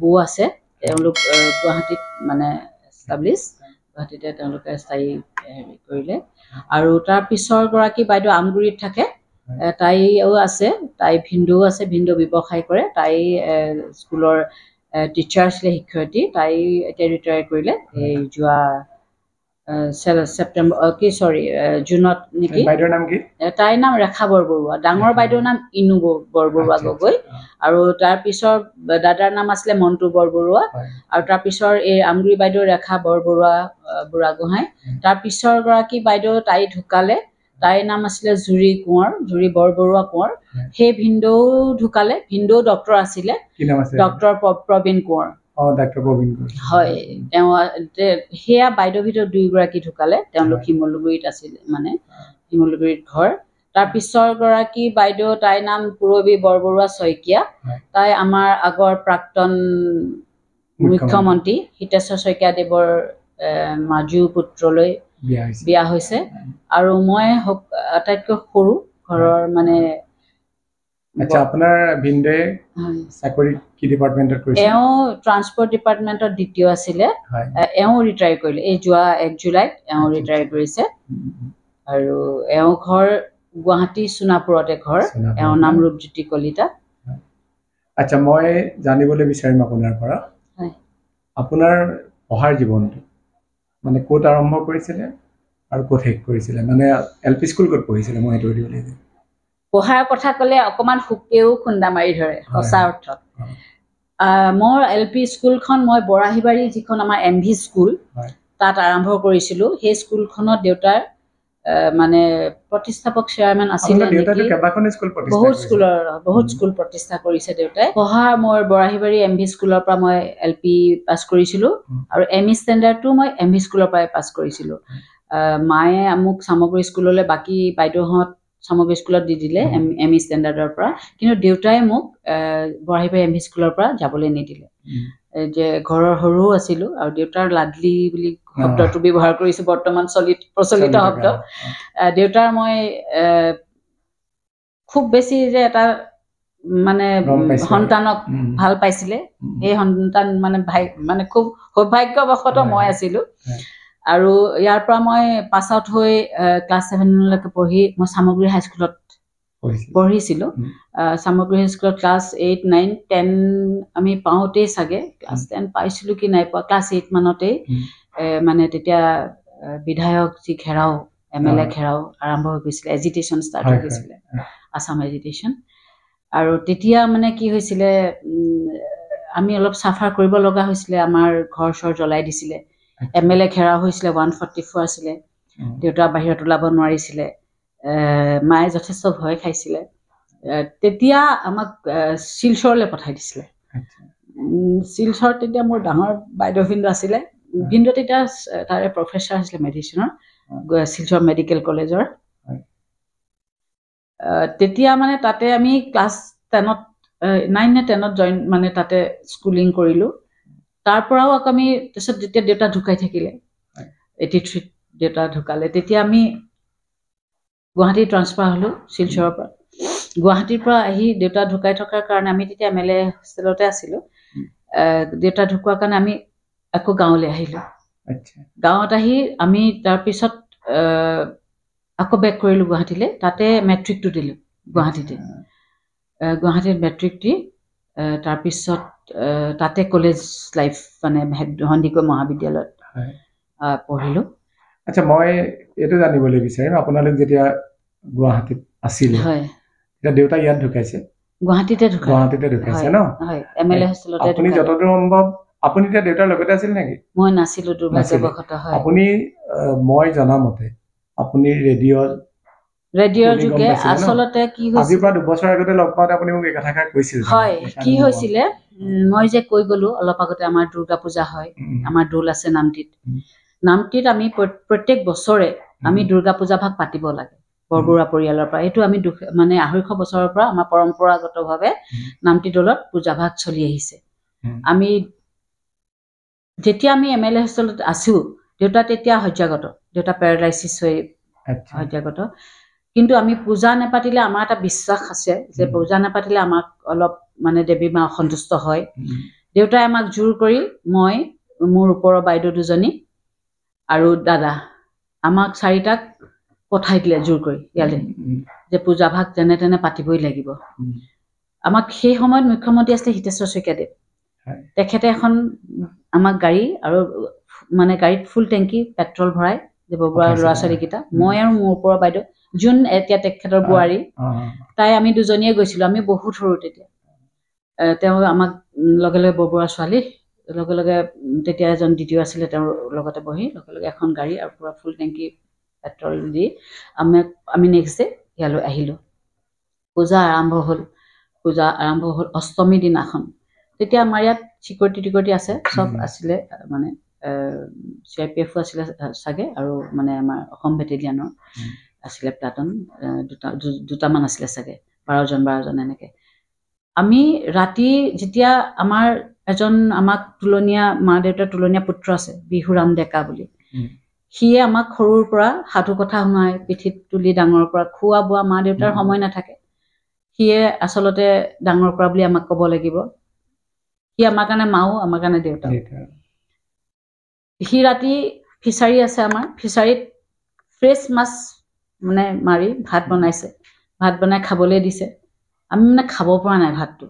বৌ আছে তেওঁলোক গুৱাহাটীত মানে এষ্টাব্লিছ গুৱাহাটীতে তেওঁলোকে স্থায়ী হেৰি কৰিলে আৰু তাৰ পিছৰ গৰাকী বাইদেউ আমগুৰিত থাকে তাইও আছে তাই ভিন্দুও আছে ভিন্দু ব্যৱসায় কৰে তাই স্কুলৰ টিচাৰ আছিলে শিক্ষয়িত্ৰী তাই এতিয়া ৰিটায়াৰ কৰিলে এই যোৱা ছেপ্টেম্বৰ জুনত নেকি বাইদেউৰ নাম কি তাইৰ নাম ৰেখা বৰবৰুৱা ডাঙৰ বাইদেউৰ নাম ইনু বৰবৰুৱা গগৈ আৰু তাৰপিছৰ দাদাৰ নাম আছিলে মন্টু বৰবৰুৱা আৰু তাৰপিছৰ এই আমগুৰি বাইদেউ ৰেখা বৰবৰুৱা বুঢ়াগোহাঁই তাৰপিছৰ গৰাকী বাইদেউ তাই ঢুকালে তাইৰ নাম আছিলে জুৰি কোঁৱৰ জুৰি বৰবৰুৱা কোঁৱৰ সেই ভিন্দৌ ঢুকালে ভিন্দৌ ডক্টৰ আছিলে ডক্টৰ প্ৰবীণ কোঁৱৰ হয় তেওঁ সেয়া বাইদেউৰ ভিতৰত 2গৰাকী ঢুকালে তেওঁলোক শিমলুগুৰিত আছিল মানে শিমলুগুৰিত ঘৰ তাৰপিছৰ গৰাকী বাইদেউ তাইৰ নাম পূৰবী বৰবৰুৱা শইকীয়া তাই আমাৰ আগৰ প্ৰাক্তন মুখ্যমন্ত্ৰী হিতেশ্বৰ শইকীয়া দেৱৰ মাজু পুত্ৰলৈ বিয়া হৈছে আৰু মই আটাইতকৈ সৰু ঘৰৰ মানে আচ্ছা আপোনাৰ ভিন্দে চাকৰি কি ডিপাৰ্টমেণ্টত কৰিছে এওঁ ট্ৰান্সপৰ্ট ডিপাৰ্টমেণ্টত দ্বিতীয় আছিলে এওঁ ৰিটায়াৰ কৰিলে এই যোৱা 1 জুলাইত এওঁ ৰিটায়াৰ কৰিছে আৰু এওঁ ঘৰ গুৱাহাটী সোণাপুৰতে ঘৰ এওঁ নাম ৰূপজ্যোতি কলিতা আচ্ছা মই জানিবলৈ বিচাৰিম আপোনাৰ পৰা আপোনাৰ পঢ়াৰ জীৱনটো মানে ক'ত আৰম্ভ কৰিছিলে আৰু ক'ত শেষ কৰিছিলে মানে LP স্কুল ক'ত পঢ়িছিলে মই সেইটো দিব লাগিব পঢ়াৰ কথা ক'লে অকণমান সুকেও খুন্দা মাৰি ধৰে সঁচা অৰ্থত মোৰ LP স্কুলখন মই বৰাহিবাৰী যিখন আমাৰ MV স্কুল তাত আৰম্ভ কৰিছিলোঁ সেই স্কুলখনত দেউতাৰ মানে প্ৰতিষ্ঠাপক চেয়াৰমেন আছিলে বহুত স্কুল প্ৰতিষ্ঠা কৰিছে দেউতাই পঢ়া মই বৰাহিবাৰী MV স্কুলৰ পৰা মই LP পাছ কৰিছিলোঁ আৰু ME ষ্টেণ্ডাৰ্ডটো মই MV স্কুলৰ পৰাই পাছ কৰিছিলোঁ মায়ে মোক সামগ্ৰী স্কুললৈ বাকী বাইদেউহঁত সামগ্ৰী স্কুলত দি দিলে ME ষ্টেণ্ডাৰ্ডৰ পৰা কিন্তু দেউতাই মোক বৰাহিবাৰী MV স্কুলৰ পৰা যাবলৈ নিদিলে যে ঘৰৰ সৰু আছিলোঁ আৰু দেউতাৰ লাডলি বুলি শব্দটো ব্যৱহাৰ কৰিছোঁ বৰ্তমান প্ৰচলিত শব্দ দেউতাৰ মই খুব বেছি যে এটা মানে সন্তানক ভাল পাইছিলে এই সন্তান মানে মানে খুব সৌভাগ্যবশতঃ মই আছিলোঁ আৰু ইয়াৰ পৰা মই পাছ আউট হৈ ক্লাছ 7লৈকে পঢ়ি মই সামগ্ৰী হাইস্কুলত পঢ়িছিলোঁ সামগ্ৰী হাইস্কুলত ক্লাছ 8, 9, 10 আমি পাওঁতেই চাগে ক্লাছ 10 পাইছিলোঁ কি নাই পোৱা ক্লাছ 8 মানতেই মানে তেতিয়া বিধায়ক যি ঘেৰাও MLA ঘেৰাও আৰম্ভ হৈ গৈছিলে এজিটেশ্যন ষ্টাৰ্ট হৈ গৈছিলে আছাম এজিটেশ্যন আৰু তেতিয়া মানে কি হৈছিলে আমি অলপ চাফাৰ কৰিব লগা হৈছিলে আমাৰ ঘৰ চৰ জ্বলাই দিছিলে MLA ঘেৰাও হৈছিলে 144 আছিলে দেউতা বাহিৰত ওলাব নোৱাৰিছিলে মায়ে যথেষ্ট ভয় খাইছিলে তেতিয়া আমাক শিলচৰলৈ পঠাই দিছিলে শিলচৰ তেতিয়া মোৰ ডাঙৰ বাইদেউ ভিন্দু আছিলে ভিন্দু তেতিয়া তাৰে প্ৰফেচাৰ আছিলে মেডিচিনৰ শিলচৰ মেডিকেল কলেজৰ তেতিয়া মানে তাতে আমি ক্লাছ 10ত 9 নে 10ত জইন মানে তাতে স্কুলিং কৰিলোঁ তাৰ পৰাও আকৌ আমি তাৰপিছত যেতিয়া দেউতা ঢুকাই থাকিলে 83 দেউতা ঢুকালে তেতিয়া আমি গুৱাহাটী ট্ৰান্সফাৰ হ'লোঁ শিলচৰৰ পৰা গুৱাহাটীৰ পৰা আহি দেউতা ঢুকাই থকাৰ কাৰণে আমি তেতিয়া MLA হোষ্টেলতে আছিলোঁ দেউতা ঢুকোৱাৰ কাৰণে আমি আকৌ গাঁৱলৈ আহিলোঁ গাঁৱত আহি আমি তাৰপিছত আকৌ বেক কৰিলোঁ গুৱাহাটীলৈ তাতে মেট্ৰিকটো দিলোঁ গুৱাহাটীত মেট্ৰিক দি তাৰপিছত তাতে কলেজ লাইফ মানে সন্দিকৈ মহাবিদ্যালয়ত পঢ়িলোঁ আচ্ছা মই এইটো জানিবলৈ বিচাৰিম আপোনালোক যেতিয়া গুৱাহাটীত আছিলে তেতিয়া দেউতা ইয়াত ঢুকাইছে গুৱাহাটীতে ঢুকাইছে ন MLA হোষ্টেলতে আপুনি যতদূৰ সম্ভৱ আপুনি তেতিয়া দেউতাৰ লগতে আছিল নেকি মই নাছিলোঁ দুৰ্ভাগ্যবশতঃ হয় আপুনি মই জনামতে আপুনি ৰেডিঅ'ৰ যোগে আচলতে কি হৈছিল আজিৰ পৰা 2 বছৰ আগতে লগ পাওঁতে আপুনি মোক এই কথাষাৰ কৈছিল হয় কি হৈছিলে মই যে কৈ গ'লো অলপ আগতে আমাৰ দুৰ্গা পূজা হয় আমাৰ দৌল আছে নামটিত আমি প্ৰত্যেক বছৰে আমি দুৰ্গা পূজা ভাগ পাতিব লাগে বৰবৰুৱা পৰিয়ালৰ পৰা এইটো আমি মানে 250 বছৰৰ পৰা আমাৰ পৰম্পৰাগতভাৱে নামটি দৌলত পূজা ভাগ চলি আহিছে আমি যেতিয়া আমি MLA হোষ্টেলত আছো দেউতা তেতিয়া হজ্যাগত দেউতা পেৰালাইচিছ হৈ হজ্যাগত কিন্তু আমি পূজা নেপাতিলে আমাৰ এটা বিশ্বাস আছে যে পূজা নেপাতিলে আমাক অলপ মানে দেৱী মা অসন্তুষ্ট হয় দেউতাই আমাক জোৰ কৰি মই মোৰ ওপৰৰ বাইদেউ দুজনী আৰু দাদা আমাক 4টাক পঠাই দিলে জোৰ কৰি ইয়ালৈ যে পূজা ভাগ যেনে তেনে পাতিবই লাগিব আমাক সেই সময়ত মুখ্যমন্ত্ৰী আছিলে হিতেশ্বৰ শইকীয়াদেৱ তেখেতে এখন আমাক গাড়ী আৰু মানে গাড়ীত ফুল টেংকি পেট্ৰল ভৰাই যে বৰবৰুৱাৰ ল'ৰা ছোৱালীকেইটা মই আৰু মোৰ ওপৰৰ বাইদেউ যোন এতিয়া তেখেতৰ বোৱাৰী তাই আমি দুজনীয়ে গৈছিলোঁ আমি বহুত সৰু তেতিয়া তেওঁ আমাক লগে লগে বৰবৰুৱাৰ ছোৱালী লগে লগে তেতিয়া এজন দ্বিতীয় আছিলে তেওঁৰ লগতে বহি লগে লগে এখন গাড়ী আৰু পুৰা ফুল টেংকি পেট্ৰল দি আমি নেক্সট ডে ইয়ালৈ আহিলোঁ পূজা আৰম্ভ হ'ল অষ্টমী দিনাখন তেতিয়া আমাৰ ইয়াত চিকিউৰিটি আছে চব আছিলে মানে CRPF আছিলে চাগে আৰু মানে আমাৰ অসম বেটেলিয়ানৰ আছিলে প্লাটন দুটামান আছিলে চাগে 12জন এনেকৈ আমি ৰাতি যেতিয়া আমাৰ এজন আমাক তুলনীয়া মা দেউতাৰ তুলনীয়া পুত্ৰ আছে বিহুৰাম ডেকা বুলি সিয়ে আমাক সৰুৰ পৰা সাধু কথা শুনাই পিঠিত তুলি ডাঙৰ পৰা খোৱা বোৱা মা দেউতাৰ সময় নাথাকে সিয়ে আচলতে ডাঙৰ কৰা বুলি আমাক ক'ব লাগিব সি আমাৰ কাৰণে মাও আমাৰ কাৰণে দেউতা সি ৰাতি ফিচাৰী আছে আমাৰ ফিচাৰীত ফ্ৰেছ মাছ মানে মাৰি ভাত বনাই খাবলৈ দিছে আমি মানে খাব পৰা নাই ভাতটো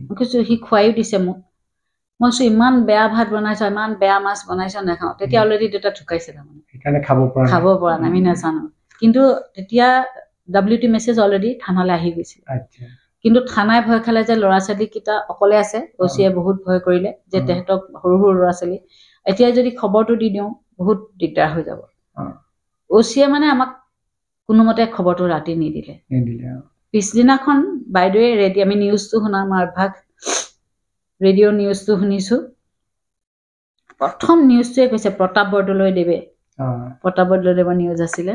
মই কৈছোঁ সি খুৱাইও দিছে মোক মই কৈছোঁ ইমান বেয়া ভাত বনাইছ ইমান বেয়া মাছ বনাইছ নাখাওঁ তেতিয়া অলৰেডি দেউতা ঢুকাইছে তাৰমানে সেইকাৰণে খাব পৰা নাই আমি নাজানো কিন্তু তেতিয়া WT মেছেজ অলৰেডি থানালৈ আহি গৈছিল কিন্তু থানাই ভয় খালে যে ল'ৰা ছোৱালীকেইটা অকলে আছে OCয়ে বহুত ভয় কৰিলে যে তেহেঁতক সৰু সৰু ল'ৰা ছোৱালী এতিয়া যদি খবৰটো দি দিওঁ বহুত দিগদাৰ হৈ যাব OCয়ে মানে আমাক কোনোমতে খবৰটো ৰাতি নিদিলে পিছদিনাখন বাইদেৱে আমি নিউজটো শুনা আমাৰ অভ্যাস ৰেডিঅ' নিউজটো শুনিছোঁ প্ৰথম নিউজটোৱে কৈছে প্ৰতাপ বৰদলৈদেৱৰ নিউজ আছিলে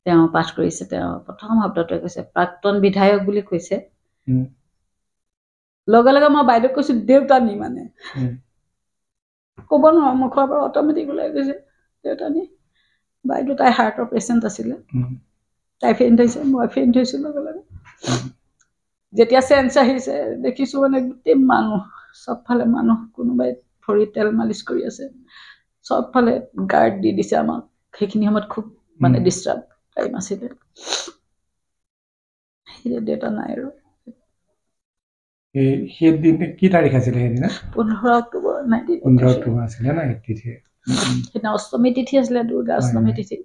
তেওঁ পাঠ কৰিছে তেওঁ প্ৰথম শব্দটোৱে কৈছে প্ৰাক্তন বিধায়ক বুলি কৈছে লগে লগে মই বাইদেউক কৈছোঁ দেউতানী মানে ক'ব নোৱাৰোঁ মুখৰ পৰা অট'মেটিক ওলাই গৈছে দেউতানী বাইদেউ তাই হাৰ্টৰ পেচেণ্ট আছিলে তাই ফেইণ্ট হৈছে মই ফেইণ্ট হৈছোঁ লগে লগে যেতিয়া চেঞ্চ আহিছে দেখিছোঁ মানে গোটেই মানুহ চবফালে মানুহ কোনোবাই ভৰি তেল মালিচ কৰি আছে চবফালে গাৰ্ড দি দিছে আমাক সেইখিনি সময়ত খুব মানে ডিষ্টাৰ্ব টাইম আছিলে দেউতা নাই আৰু সেইদিন কি তাৰিখ আছিলে সেইদিনা 15 অক্টোবৰ 15 অক্টোবৰ আছিলে না তিথি সেইদিনা অষ্টমী তিথি আছিলে দুৰ্গা অষ্টমী তিথি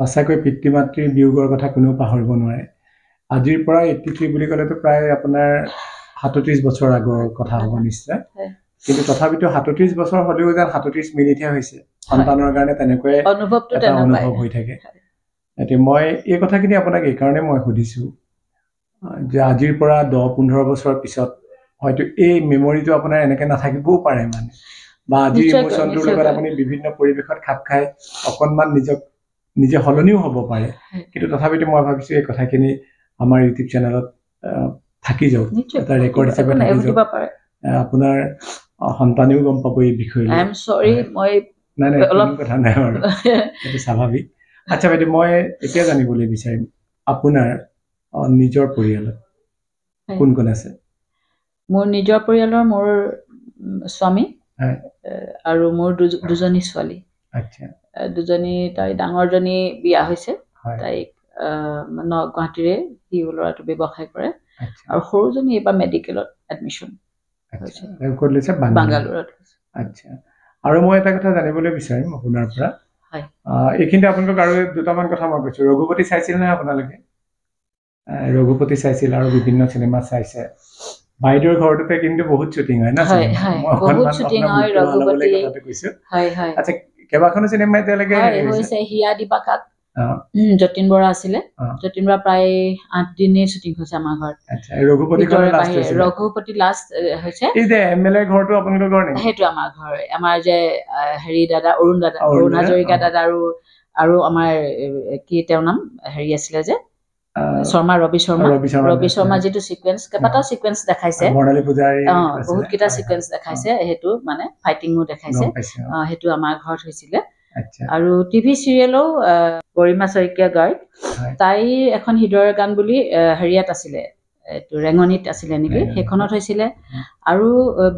সঁচাকৈ পিতৃ মাতৃৰ বিয়োগৰ কথা কোনেও পাহৰিব নোৱাৰে আজিৰ পৰা এই তিথি বুলি ক'লেতো প্ৰায় আপোনাৰ 37 বছৰ আগৰ কথা হ'ব নিশ্চয় কিন্তু তথাপিতো 37 বছৰ হ'লেও যেন 37 মিনিটহে হৈছে সন্তানৰ কাৰণে তেনেকৈ অনুভৱ হৈ থাকে এতিয়া মই এই কথাখিনি আপোনাক এইকাৰণে মই সুধিছোঁ যে আজিৰ পৰা 10-15 বছৰৰ পিছত হয়তো এই মেমৰিটো আপোনাৰ এনেকৈ নাথাকিবও পাৰে মানে বা আজিৰ ইমোশ্যনটোৰ লগত আপুনি বিভিন্ন পৰিৱেশত খাপ খাই অকণমান নিজে সলনিও হ'ব পাৰে কিন্তু তথাপিতো মই ভাবিছোঁ এই কথাখিনি আমাৰ ইউটিউব চেনেলত থাকি যাওক এটা ৰেকৰ্ড হিচাপে থাকি যাওক আপোনাৰ সন্তানেও গম পাব এই বিষয়লৈ আই এম সৰি মই নাই কোনো কথা নাই বাৰু এইটো স্বাভাৱিক আচ্ছা বাইদেউ মই এতিয়া জানিবলৈ বিচাৰিম আপোনাৰ নিজৰ পৰিয়ালত কোন কোন আছে মোৰ নিজৰ পৰিয়ালৰ মোৰ স্বামী আৰু মোৰ দুজনী ছোৱালী আচ্ছা দুজনী তাই ডাঙৰজনী বিয়া হৈছে তাইক গুৱাহাটীৰে সি ল'ৰাটো ব্যৱসায় কৰে আৰু সৰুজনী এইবাৰ মেডিকেলত এডমিশ্যন বাংগালোৰত আচ্ছা আৰু মই এটা কথা জানিবলৈ বিচাৰিম আপোনাৰ পৰা এইখিনিতে আপোনালোক আৰু দুটামান কথা মই কৈছোঁ ৰঘুপতি চাইছিল নে আপোনালোকে ৰঘুপতি চাইছিল আৰু বিভিন্ন চিনেমা চাইছে বাইদেউৰ ঘৰটোতে কিন্তু বহুত শ্বুটিং হয় না আচ্ছা কেইবাখনো চিনেমা এতিয়ালৈকে হৈছে হিয়া দিবাকাত যতীন বৰা আছিলে যতীন বৰা প্ৰায় 8 দিনেই শ্বুটিং হৈছে আমাৰ ঘৰত ৰঘুপতি লাষ্ট হৈছে ঘৰটো আপোনালোকৰ ঘৰ নেকি সেইটো আমাৰ ঘৰ আমাৰ যে হেৰি দাদা অৰুণ হাজৰিকা দাদা আৰু আমাৰ কি তেওঁৰ নাম হেৰি আছিলে যে ৰবি শৰ্মা যিটো সিকুৱেন্স কেইবাটাও সিকুৱেন্স দেখাইছে বহুত কেইটা সিকুৱেন্স দেখাইছে সেইটো মানে ফাইটিঙো দেখাইছে সেইটো আমাৰ ঘৰত হৈছিলে আৰু টিভি চিৰিয়েলো গৰিমা শইকীয়া গাৰ্গ তাই এখন হৃদয়ৰ গান বুলি হেৰিয়াত আছিলে এইটো ৰেঙনিত আছিলে নেকি সেইখনত হৈছিলে আৰু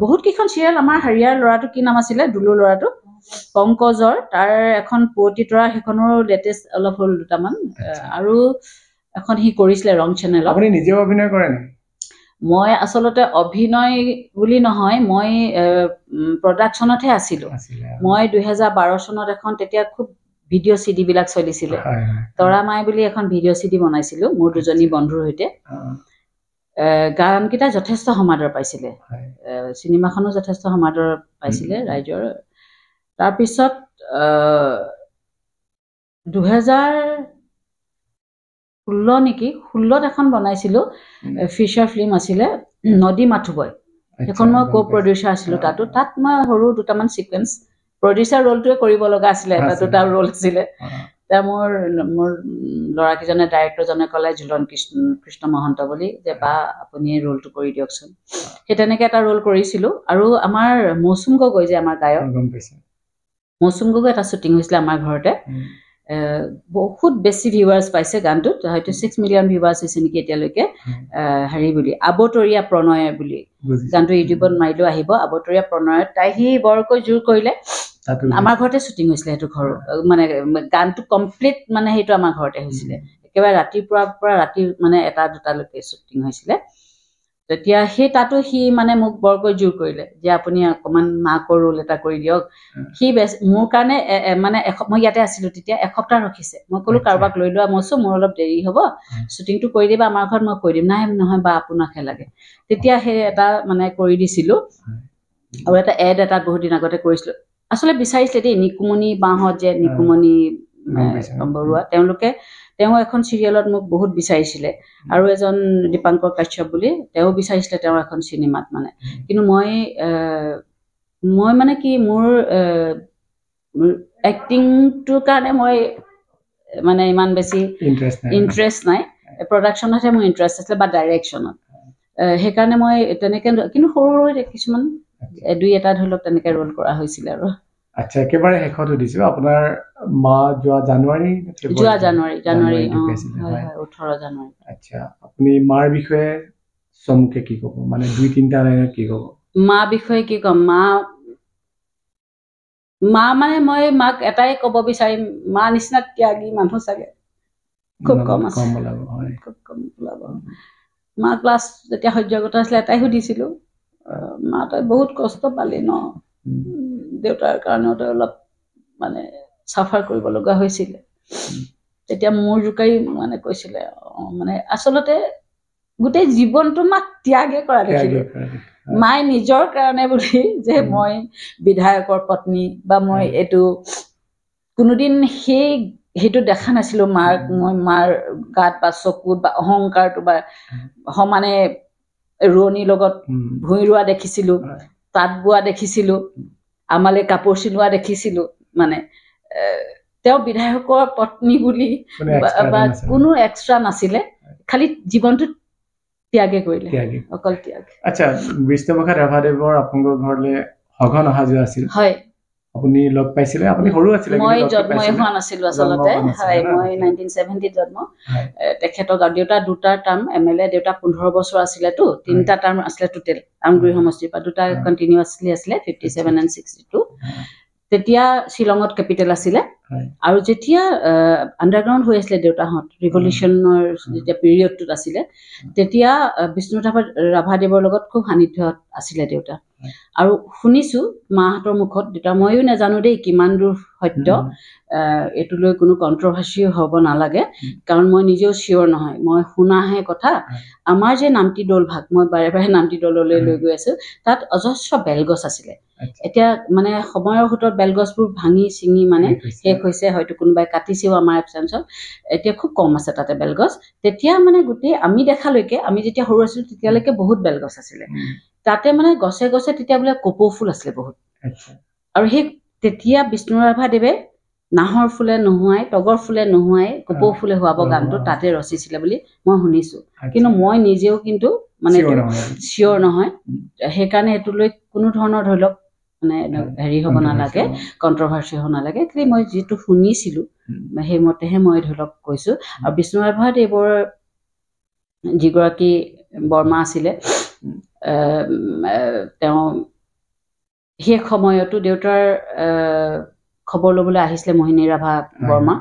বহুত কেইখন চিৰিয়েল আমাৰ হেৰিয়াৰ ল'ৰাটো কি নাম আছিলে দুলু ল'ৰাটো পংকজৰ তাৰ এখন পুৱতি তৰা সেইখনৰ লেটেষ্ট অলপ হ'ল দুটামান আৰু এখন সি কৰিছিলে ৰং চেনেলত আপুনি নিজেও অভিনয় কৰে নেকি মই আচলতে অভিনয় বুলি নহয় মই প্ৰডাকশ্যনতহে আছিলোঁ মই 2012 চনত এখন তেতিয়া খুব ভিডিঅ' চিডি বিলাক চলিছিলে তৰা মাই বুলি এখন ভিডিঅ' চিডি বনাইছিলোঁ মোৰ দুজনী বন্ধুৰ সৈতে গানকেইটা যথেষ্ট সমাদৰ পাইছিলে চিনেমাখনো যথেষ্ট সমাদৰ পাইছিলে ৰাইজৰ তাৰপিছত 2016 নেকি 16ত এখন বনাইছিলোঁ ফিচাৰ ফিল্ম আছিলে নদী মাথোবয় সেইখন মই কো প্ৰডিউচাৰ আছিলোঁ তাত মই সৰু দুটামান সিকুৱেন্স প্ৰডিউচাৰ ৰোলটোৱে কৰিব লগা আছিলে এটা দুটা ৰোল আছিলে মোৰ ল'ৰাকেইজনে ডাইৰেক্টৰজনে ক'লে ঝুলন কৃষ্ণ মহন্ত বুলি যে বা আপুনি এই ৰোলটো কৰি দিয়কচোন সেই তেনেকৈ এটা ৰোল কৰিছিলোঁ আৰু আমাৰ মৌচুম গগৈ যে আমাৰ গায়ক মৌচুম গগৈ এটা শ্বুটিং হৈছিলে আমাৰ ঘৰতে বহুত বেছি ভিউৱাৰ্ছ পাইছে গানটোত হয়তো 6 মিলিয়ন ভিউৱাৰ্ছ হৈছে নেকি এতিয়ালৈকে হেৰি বুলি আবতৰীয়া প্ৰণয় বুলি গানটো ইউটিউবত মাৰিলেও আহিব আবতৰীয়া প্ৰণয়ত তাই সি বৰকৈ জোৰ কৰিলে আমাৰ ঘৰতে শ্বুটিং হৈছিলে সেইটো ঘৰ মানে গানটো কমপ্লিট মানে সেইটো আমাৰ ঘৰতে হৈছিলে একেবাৰে ৰাতিপুৱাৰ পৰা ৰাতি মানে 1-2টালৈকে শ্বুটিং হৈছিলে তেতিয়া সেই তাতো সি মানে মোক বৰকৈ জোৰ কৰিলে যে আপুনি অকণমান মাকৰ ৰোল এটা কৰি দিয়ক সি মোৰ কাৰণে মানে মই ইয়াতে আছিলোঁ তেতিয়া এসপ্তাহ ৰখিছে মই ক'লোঁ কাৰোবাক লৈ লোৱা মইছোঁ মোৰ অলপ দেৰি হ'ব শ্বুটিংটো কৰি দিবা আমাৰ ঘৰত মই কৰি দিম নাই নহয় বা আপোনাকহে লাগে তেতিয়া সেই এটা মানে কৰি দিছিলোঁ আৰু এটা এড এটা বহুত দিন আগতে কৰিছিলোঁ আচলতে বিচাৰিছিলে দেই নিকুমণি বাহঁত যে নিকুমণি বৰুৱা তেওঁ এখন চিৰিয়েলত মোক বহুত বিচাৰিছিলে আৰু এজন দীপাংকৰ কাশ্যপ বুলি তেওঁ বিচাৰিছিলে তেওঁ এখন চিনেমাত মানে কিন্তু মই মানে কি মোৰ এক্টিংটোৰ কাৰণে মই মানে ইমান বেছি ইণ্টাৰেষ্ট নাই প্ৰডাকশ্যনতহে মোৰ ইণ্টাৰেষ্ট আছিলে বা ডাইৰেকশ্যনত সেইকাৰণে মই তেনেকৈ কিন্তু সৰু সৰু কিছুমান 2-এটা ধৰি লওক তেনেকৈ ৰোল কৰা হৈছিলে আৰু আচ্ছা একেবাৰে শেষত সুধিছো আপোনাৰ মা যোৱা জানুৱাৰী হয় 18 জানুৱাৰী আচ্ছা আপুনি মাৰ বিষয়ে চমুকে কি ক'ব মানে 2-3টা লাইনত কি ক'ব মা বিষয়ে কি ক'ম মা মানে মই মাক এটাই ক'ব বিচাৰিম মা নিচিনা ত্যাগী মানুহ চাগে খুব কম আছে খুব কম ওলাব মা ক্লাছ যেতিয়া সহ্যগত আছিলে এটাই সুধিছিলোঁ মা তই বহুত কষ্ট পালি ন দেউতাৰ কাৰণেও তই অলপ মানে চাফাৰ কৰিব লগা হৈছিলে তেতিয়া মোৰ জোকাৰি মানে কৈছিলে মানে আচলতে গোটেই জীৱনটো মাক ত্যাগে কৰা দেখিলোঁ মায়ে নিজৰ কাৰণে বুলি যে মই বিধায়কৰ পত্নী বা মই এইটো কোনোদিন সেইটো দেখা নাছিলোঁ মাক মই মাৰ গাত বা চকুত বা অহংকাৰটো বা সমানে ৰোৱনীৰ লগত ভূঁই ৰোৱা দেখিছিলোঁ তাঁত বোৱা দেখিছিলোঁ আমালে কাপোৰ চিলোৱা দেখিছিলোঁ মানে তেওঁ বিধায়কৰ পত্নী বুলি বা কোনো এক্সট্ৰা নাছিলে খালি জীৱনটো ত্যাগে কৰিলে অকল ত্যাগ আচ্ছা বিষ্ণুপ্ৰসাদ ৰাভাদেৱৰ আপোনালোকৰ ঘৰলৈ সঘন অহা যোৱা আছিল হয় আপুনি লগ পাইছিলে আপুনি সৰু আছিলে মই জন্মই হোৱা নাছিলোঁ আচলতে হয় মই 1970 জন্ম তেখেতৰ দেউতা দুটা টাৰ্ম MLA দেউতা 15 বছৰ আছিলেতো 3টা টাৰ্ম আছিলে টোটেল আমগুৰি সমষ্টিৰ পৰা দুটা কণ্টিনিউৱাছলি আছিলে 57 and 62 তেতিয়া শ্বিলঙত কেপিটেল আছিলে আৰু যেতিয়া আণ্ডাৰগ্ৰাউণ্ড হৈ আছিলে দেউতাহঁত ৰিভলিউশ্যনৰ যেতিয়া পিৰিয়ডটোত আছিলে তেতিয়া বিষ্ণুপ্ৰসাদ ৰাভাদেৱৰ লগত খুব সান্নিধ্যত আছিলে দেউতা আৰু শুনিছোঁ মাহঁতৰ মুখত দেউতা ময়ো নাজানো দেই কিমান দূৰ সত্য এইটো লৈ কোনো কণ্ট্ৰভাৰ্চি হ'ব নালাগে কাৰণ মই নিজেও চিয়'ৰ নহয় মই শুনাহে কথা আমাৰ যে নামটি দৌল ভাগ মই বাৰে বাৰে নামটি দৌললৈ লৈ গৈ আছোঁ তাত অজস্ৰ বেলগছ আছিলে এতিয়া মানে সময়ৰ সোঁতত বেলগছবোৰ ভাঙি চিঙি মানে শেষ হৈছে হয়তো কোনোবাই কাটিছেও আমাৰ এবচেঞ্চত এতিয়া খুব কম আছে তাতে বেলগছ তেতিয়া মানে গোটেই আমি দেখালৈকে আমি যেতিয়া সৰু আছিলোঁ তেতিয়ালৈকে বহুত বেলগছ আছিলে তাতে মানে গছে গছে তেতিয়া বোলে কপৌ ফুল আছিলে বহুত আৰু সেই তেতিয়া বিষ্ণু ৰাভাদেৱে নাহৰ ফুলে নোহোৱাই তগৰ ফুলে নোহোৱাই কপৌ ফুলে হোৱাব গানটো তাতে ৰচিছিলে বুলি মই শুনিছোঁ কিন্তু মই নিজেও কিন্তু মানে চিয়'ৰ নহয় সেইকাৰণে এইটো লৈ কোনো ধৰণৰ ধৰি লওক মানে হেৰি হ'ব নালাগে কণ্ট্ৰভাৰ্চি হ'ব নালাগে কিন্তু মই যিটো শুনিছিলোঁ সেইমতেহে মই ধৰি লওক কৈছোঁ আৰু বিষ্ণু ৰাভাদেৱৰ যিগৰাকী বৰ্মা আছিলে তেওঁ সেই সময়তো দেউতাৰ খবৰ ল'বলৈ আহিছিলে মোহিনী ৰাভা বৰ্মা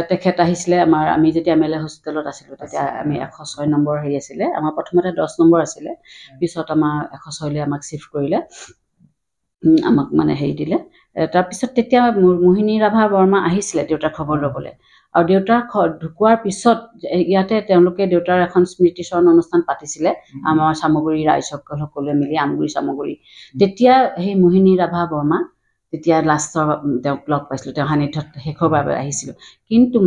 তেখেত আহিছিলে আমি যেতিয়া MLA হোষ্টেলত আছিলোঁ তেতিয়া আমি 106 নম্বৰ হেৰি আছিলে আমাৰ প্ৰথমতে 10 নম্বৰ আছিলে পিছত আমাৰ 106লৈ আমাক চিফ্ট কৰিলে আমাক মানে হেৰি দিলে তাৰপিছত তেতিয়া মোহিনী ৰাভা বৰ্মা আহিছিলে দেউতাৰ খবৰ ল'বলৈ আৰু দেউতাৰ ঢুকোৱাৰ পিছত ইয়াতে তেওঁলোকে দেউতাৰ এখন স্মৃতিচৰণ অনুষ্ঠান পাতিছিলে আমাৰ চামগুৰি ৰাইজসকলে মিলি আমগুৰি চামগুৰি তেতিয়া সেই মোহিনী ৰাভা বৰ্মা তেতিয়া লাষ্টৰ তেওঁক লগ পাইছিলোঁ তেওঁ সান্নিধ্যত শেষৰ বাবে আহিছিলোঁ কিন্তু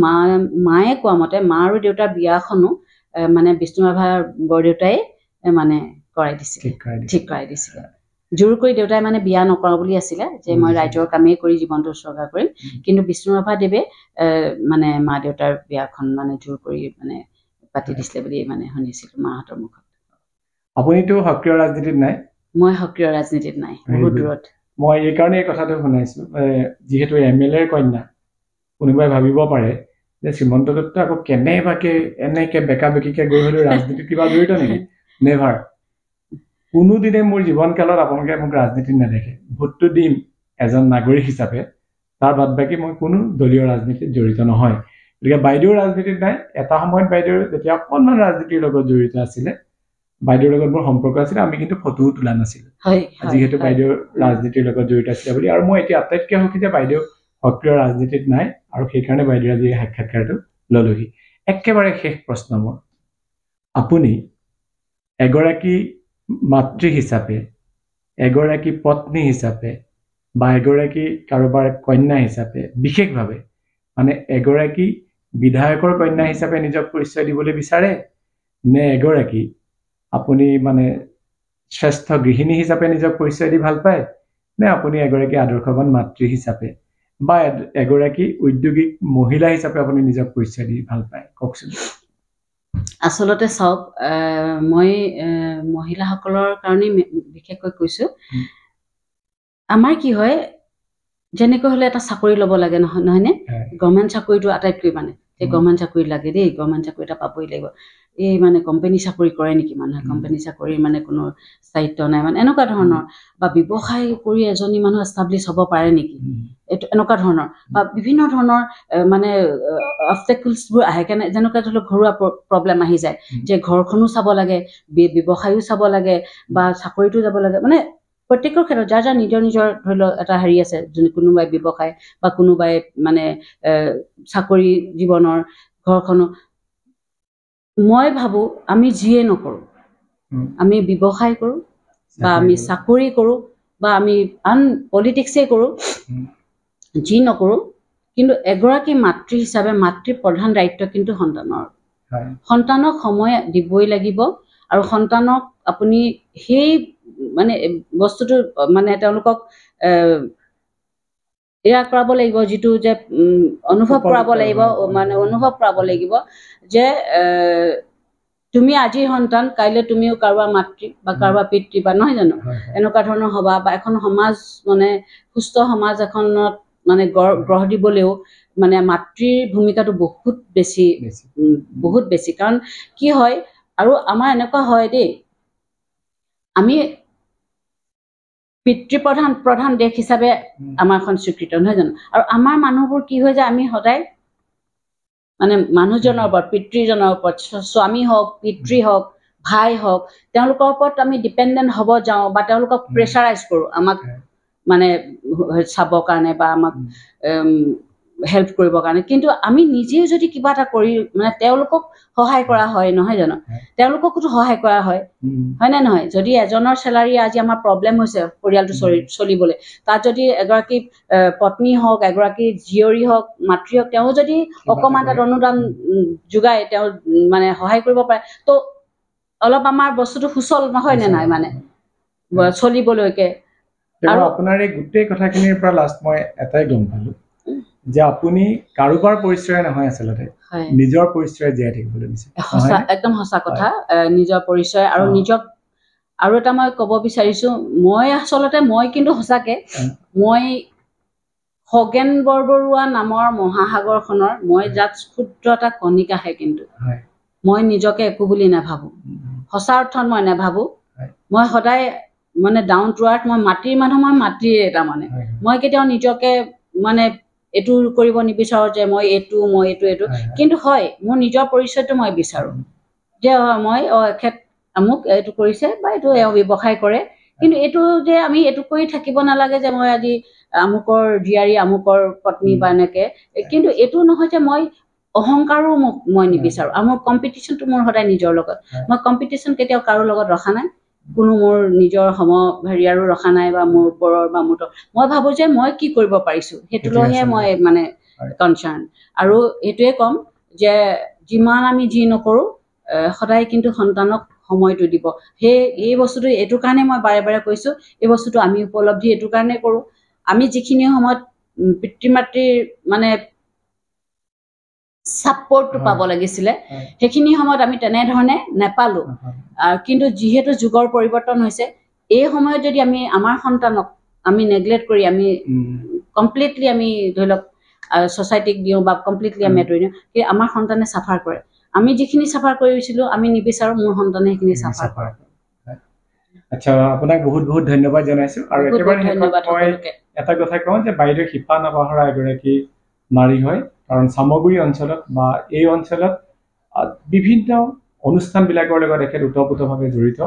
মায়ে কোৱা মতে মা আৰু দেউতাৰ বিয়াখনো মানে বিষ্ণু ৰাভাৰ বৰদেউতাই মানে ঠিক কৰাই দিছিলে জোৰ কৰি দেউতাই মানে বিয়া নকৰা বুলি আছিলে যে মই ৰাইজৰ কামেই কৰি জীৱনটো উৎসৰ্গা কৰিম কিন্তু বিষ্ণু ৰাভাদেৱে মানে মা দেউতাৰ বিয়াখন মানে জোৰ কৰি মানে পাতি দিছিলে বুলি মানে শুনিছিলোঁ মাহঁতৰ মুখত আপুনিতো সক্ৰিয় ৰাজনীতিত নাই মই সক্ৰিয় ৰাজনীতিত নাই বহুত দূৰত মই এই কাৰণে এই কথাটো শুনাইছোঁ যিহেতু MLAৰ কন্যা কোনোবাই ভাবিব পাৰে যে শ্ৰীমন্ত দত্ত আকৌ কেনেবাকে এনেকে বেকা বেকিকে গৈ হ'লেও ৰাজনীতিত কিবা জড়িত নেকি নেভাৰ কোনোদিনে মোৰ জীৱনকালত আপোনালোকে মোক ৰাজনীতিত নেদেখে ভোটটো দিম এজন নাগৰিক হিচাপে তাৰ বাদ বাকী মই কোনো দলীয় ৰাজনীতিত জড়িত নহয় গতিকে বাইদেউ ৰাজনীতিত নাই এটা সময়ত বাইদেউ যেতিয়া অকণমান ৰাজনীতিৰ লগত জড়িত আছিলে বাইদেউৰ লগত মোৰ সম্পৰ্ক আছিলে আমি কিন্তু ফটোও তোলা নাছিলোঁ যিহেতু বাইদেউ ৰাজনীতিৰ লগত জড়িত আছিলে বুলি আৰু মই এতিয়া আটাইতকৈ সুখী যে বাইদেউ সক্ৰিয় ৰাজনীতিত নাই আৰু সেইকাৰণে বাইদেউ আজি সাক্ষাৎকাৰটো ললোহি একেবাৰে শেষ প্ৰশ্ন মোৰ আপুনি এগৰাকী মাতৃ হিচাপে এগৰাকী পত্নী হিচাপে বা এগৰাকী কাৰোবাৰ কন্যা হিচাপে বিশেষভাৱে মানে এগৰাকী বিধায়কৰ কন্যা হিচাপে নিজক পৰিচয় দিবলৈ বিচাৰে নে এগৰাকী আপুনি মানে শ্ৰেষ্ঠ গৃহিণী হিচাপে নিজক পৰিচয় দি ভাল পায় নে আপুনি এগৰাকী আদৰ্শৱান মাতৃ হিচাপে বা এগৰাকী উদ্যোগিক মহিলা হিচাপে আপুনি নিজক পৰিচয় দি ভাল পায় কওকচোন আচলতে চাওক মই মহিলাসকলৰ কাৰণে বিশেষকৈ কৈছোঁ আমাৰ কি হয় যেনেকৈ হ'লে এটা চাকৰি ল'ব লাগে নহয়নে গভৰ্ণমেণ্ট চাকৰিটো আটাইতকৈ মানে যে গভৰ্ণমেণ্ট চাকৰি লাগে দেই গভৰ্ণমেণ্ট চাকৰি এটা পাবই লাগিব এই মানে কোম্পানী চাকৰি কৰে নেকি মানুহে কোম্পানী চাকৰি মানে কোনো স্থায়িত্ব নাই মানে এনেকুৱা ধৰণৰ বা ব্যৱসায় কৰি এজনী মানুহ এষ্টাব্লিছ হ'ব পাৰে নেকি এইটো এনেকুৱা ধৰণৰ বা বিভিন্ন ধৰণৰ মানে অবষ্টেকলছবোৰ আহে কেনে যেনেকুৱা ধৰি লওক ঘৰুৱা প্ৰব্লেম আহি যায় যে ঘৰখনো চাব লাগে ব্যৱসায়ো চাব লাগে বা চাকৰিটো যাব লাগে মানে প্ৰত্যেকৰ ক্ষেত্ৰত যাৰ যাৰ নিজৰ নিজৰ ধৰি লওক এটা হেৰি আছে যোন কোনোবাই ব্যৱসায় বা কোনোবাই মানে চাকৰি জীৱনৰ ঘৰখনো মই ভাবো আমি যিয়ে নকৰোঁ আমি ব্যৱসায় কৰোঁ বা আমি চাকৰি কৰোঁ বা আমি আন পলিটিক্সেই কৰোঁ যি নকৰোঁ কিন্তু এগৰাকী মাতৃ হিচাপে মাতৃৰ প্ৰধান দায়িত্ব কিন্তু সন্তানক সময় দিবই লাগিব আৰু সন্তানক আপুনি সেই মানে বস্তুটো মানে তেওঁলোকক এয়া কৰাব লাগিব যিটো যে অনুভৱ কৰাব লাগিব মানে অনুভৱ কৰাব লাগিব যে তুমি আজিৰ সন্তান কাইলৈ তুমিও কাৰোবাৰ মাতৃ বা কাৰোবাৰ পিতৃ বা নহয় জানো এনেকুৱা ধৰণৰ হবা বা এখন সমাজ মানে সুস্থ সমাজ এখনত মানে গঢ় দিবলৈও মানে মাতৃৰ ভূমিকাটো বহুত বেছি কাৰণ কি হয় আৰু আমাৰ এনেকুৱা হয় দেই আমি পিতৃপ্ৰধান দেশ হিচাপে আমাৰখন স্বীকৃত নহয় জানো আৰু আমাৰ মানুহবোৰ কি হৈ যায় আমি সদায় মানে মানুহজনৰ ওপৰত পিতৃজনৰ ওপৰত স্বামী হওক পিতৃ হওক ভাই হওক তেওঁলোকৰ ওপৰত আমি ডিপেণ্ডেণ্ট হ'ব যাওঁ বা তেওঁলোকক প্ৰেছাৰাইজ কৰোঁ আমাক মানে চাবৰ কাৰণে বা আমাক হেল্প কৰিবৰ কাৰণে কিন্তু আমি নিজেও যদি কিবা এটা কৰি মানে তেওঁলোকক সহায় কৰা হয় নহয় জানো তেওঁলোককো সহায় কৰা হয় নে নহয় যদি এজনৰ চেলাৰী আজি আমাৰ প্ৰব্লেম হৈছে পৰিয়ালটো চলিবলৈ তাত যদি এগৰাকী পত্নী হওক এগৰাকী জীয়ৰী হওক মাতৃ হওক তেওঁ যদি অকণমান এটা অনুদান যোগায় তেওঁ মানে সহায় কৰিব পাৰে তো অলপ আমাৰ বস্তুটো সুচল নহয় নে নাই মানে চলিবলৈকে আৰু আপোনাৰ এই গোটেই কথাখিনিৰ পৰা লাষ্ট মই এটাই গম পালো যে আপুনি কাৰোবাৰ পৰিচয় নহয় আচলতে নিজৰ পৰিচয় জীয়াই থাকিবলৈ বিচাৰে একদম সঁচা কথা নিজৰ পৰিচয় আৰু নিজক আৰু এটা মই ক'ব বিচাৰিছো মই আচলতে মই কিন্তু সঁচাকে মই খগেন বৰবৰুৱা নামৰ মহাসাগৰখনৰ মই জাত ক্ষুদ্ৰ এটা কণিকাহে কিন্তু মই নিজকে একো বুলি নাভাবোঁ সঁচা অৰ্থত মই নাভাবোঁ মই সদায় মানে ডাউন টু আৰ্থ মই মাটিৰ মানুহ মই মাটিৰ এটা মানে মই কেতিয়াও নিজকে মানে এইটো কৰিব নিবিচাৰোঁ যে মই এইটো কিন্তু হয় মোৰ নিজৰ পৰিচয়টো মই বিচাৰোঁ যে মই এখেত আমুক এইটো কৰিছে বা এইটো ব্যৱসায় কৰে কিন্তু এইটো যে আমি এইটো কৰি থাকিব নালাগে যে মই আজি আমুকৰ জীয়াৰী আমুকৰ পত্নী বা এনেকৈ কিন্তু এইটো নহয় যে মই অহংকাৰো মই নিবিচাৰোঁ আৰু মোৰ কম্পিটিশ্যনটো মোৰ সদায় নিজৰ লগত মই কম্পিটিশ্যন কেতিয়াও কাৰো লগত ৰখা নাই কোনো মোৰ নিজৰ হেৰিয়াৰো ৰখা নাই বা মোৰ ওপৰৰ বা মোৰ মই ভাবোঁ যে মই কি কৰিব পাৰিছোঁ সেইটো লৈহে মই মানে কনচাৰ্ণ আৰু এইটোৱে ক'ম যে যিমান আমি যি নকৰোঁ সদায় কিন্তু সন্তানক সময়টো দিব এই বস্তুটো এইটো কাৰণে মই বাৰে বাৰে কৈছোঁ এই বস্তুটো আমি উপলব্ধি এইটো কাৰণে কৰোঁ আমি যিখিনি সময়ত পিতৃ মাতৃৰ মানে ছাপৰ্টটো পাব লাগিছিলে সেইখিনি সময়ত আমি তেনেধৰণে নেপালোঁ কিন্তু যিহেতু যুগৰ পৰিৱৰ্তন হৈছে এই সময়ত যদি আমি আমাৰ সন্তানক আমি নেগলেক্ট কৰি আমি কমপ্লিটলি আমি ধৰি লওক ছ'চাইটিক দিওঁ বা কমপ্লিটলি আমি এৰি দিওঁ কিন্তু আমাৰ সন্তানে চাফাৰ কৰে আমি যিখিনি চাফাৰ কৰিছিলোঁ আমি নিবিচাৰোঁ মোৰ সন্তানে সেইখিনি চাফাৰ কৰে আচ্ছা আপোনাক বহুত বহুত ধন্যবাদ জনাইছোঁ আৰু একেবাৰে মই এটা কথা কওঁ যে বাইদেউ শিপা নপাহৰা এগৰাকী নাৰী হয় কাৰণ চামগুৰি অঞ্চলত বা এই অঞ্চলত বিভিন্ন অনুষ্ঠানবিলাকৰ লগত এখেত ওতঃপ্ৰোতভাৱে জড়িত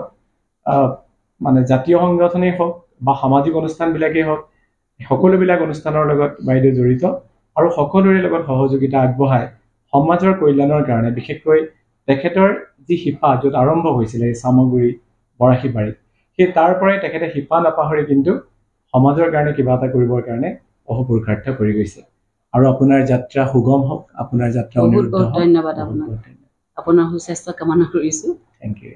মানে জাতীয় সংগঠনেই হওক বা সামাজিক অনুষ্ঠানবিলাকেই হওক সকলোবিলাক অনুষ্ঠানৰ লগত বাইদেউ জড়িত আৰু সকলোৰে লগত সহযোগিতা আগবঢ়ায় সমাজৰ কল্যাণৰ কাৰণে বিশেষকৈ তেখেতৰ যি শিপা য'ত আৰম্ভ হৈছিলে এই চামগুৰি বৰাশীবাৰীত সেই তাৰ পৰাই তেখেতে শিপা নাপাহৰি কিন্তু সমাজৰ কাৰণে কিবা এটা কৰিবৰ কাৰণে অহোপুৰুষাৰ্থ কৰি গৈছে আৰু আপোনাৰ যাত্ৰা সুগম হওক আপোনাৰ যাত্ৰা বহুত ধন্যবাদ আপোনাক আপোনাৰ সুস্বাস্থ্য কামনা কৰিছোঁ থেংক ইউ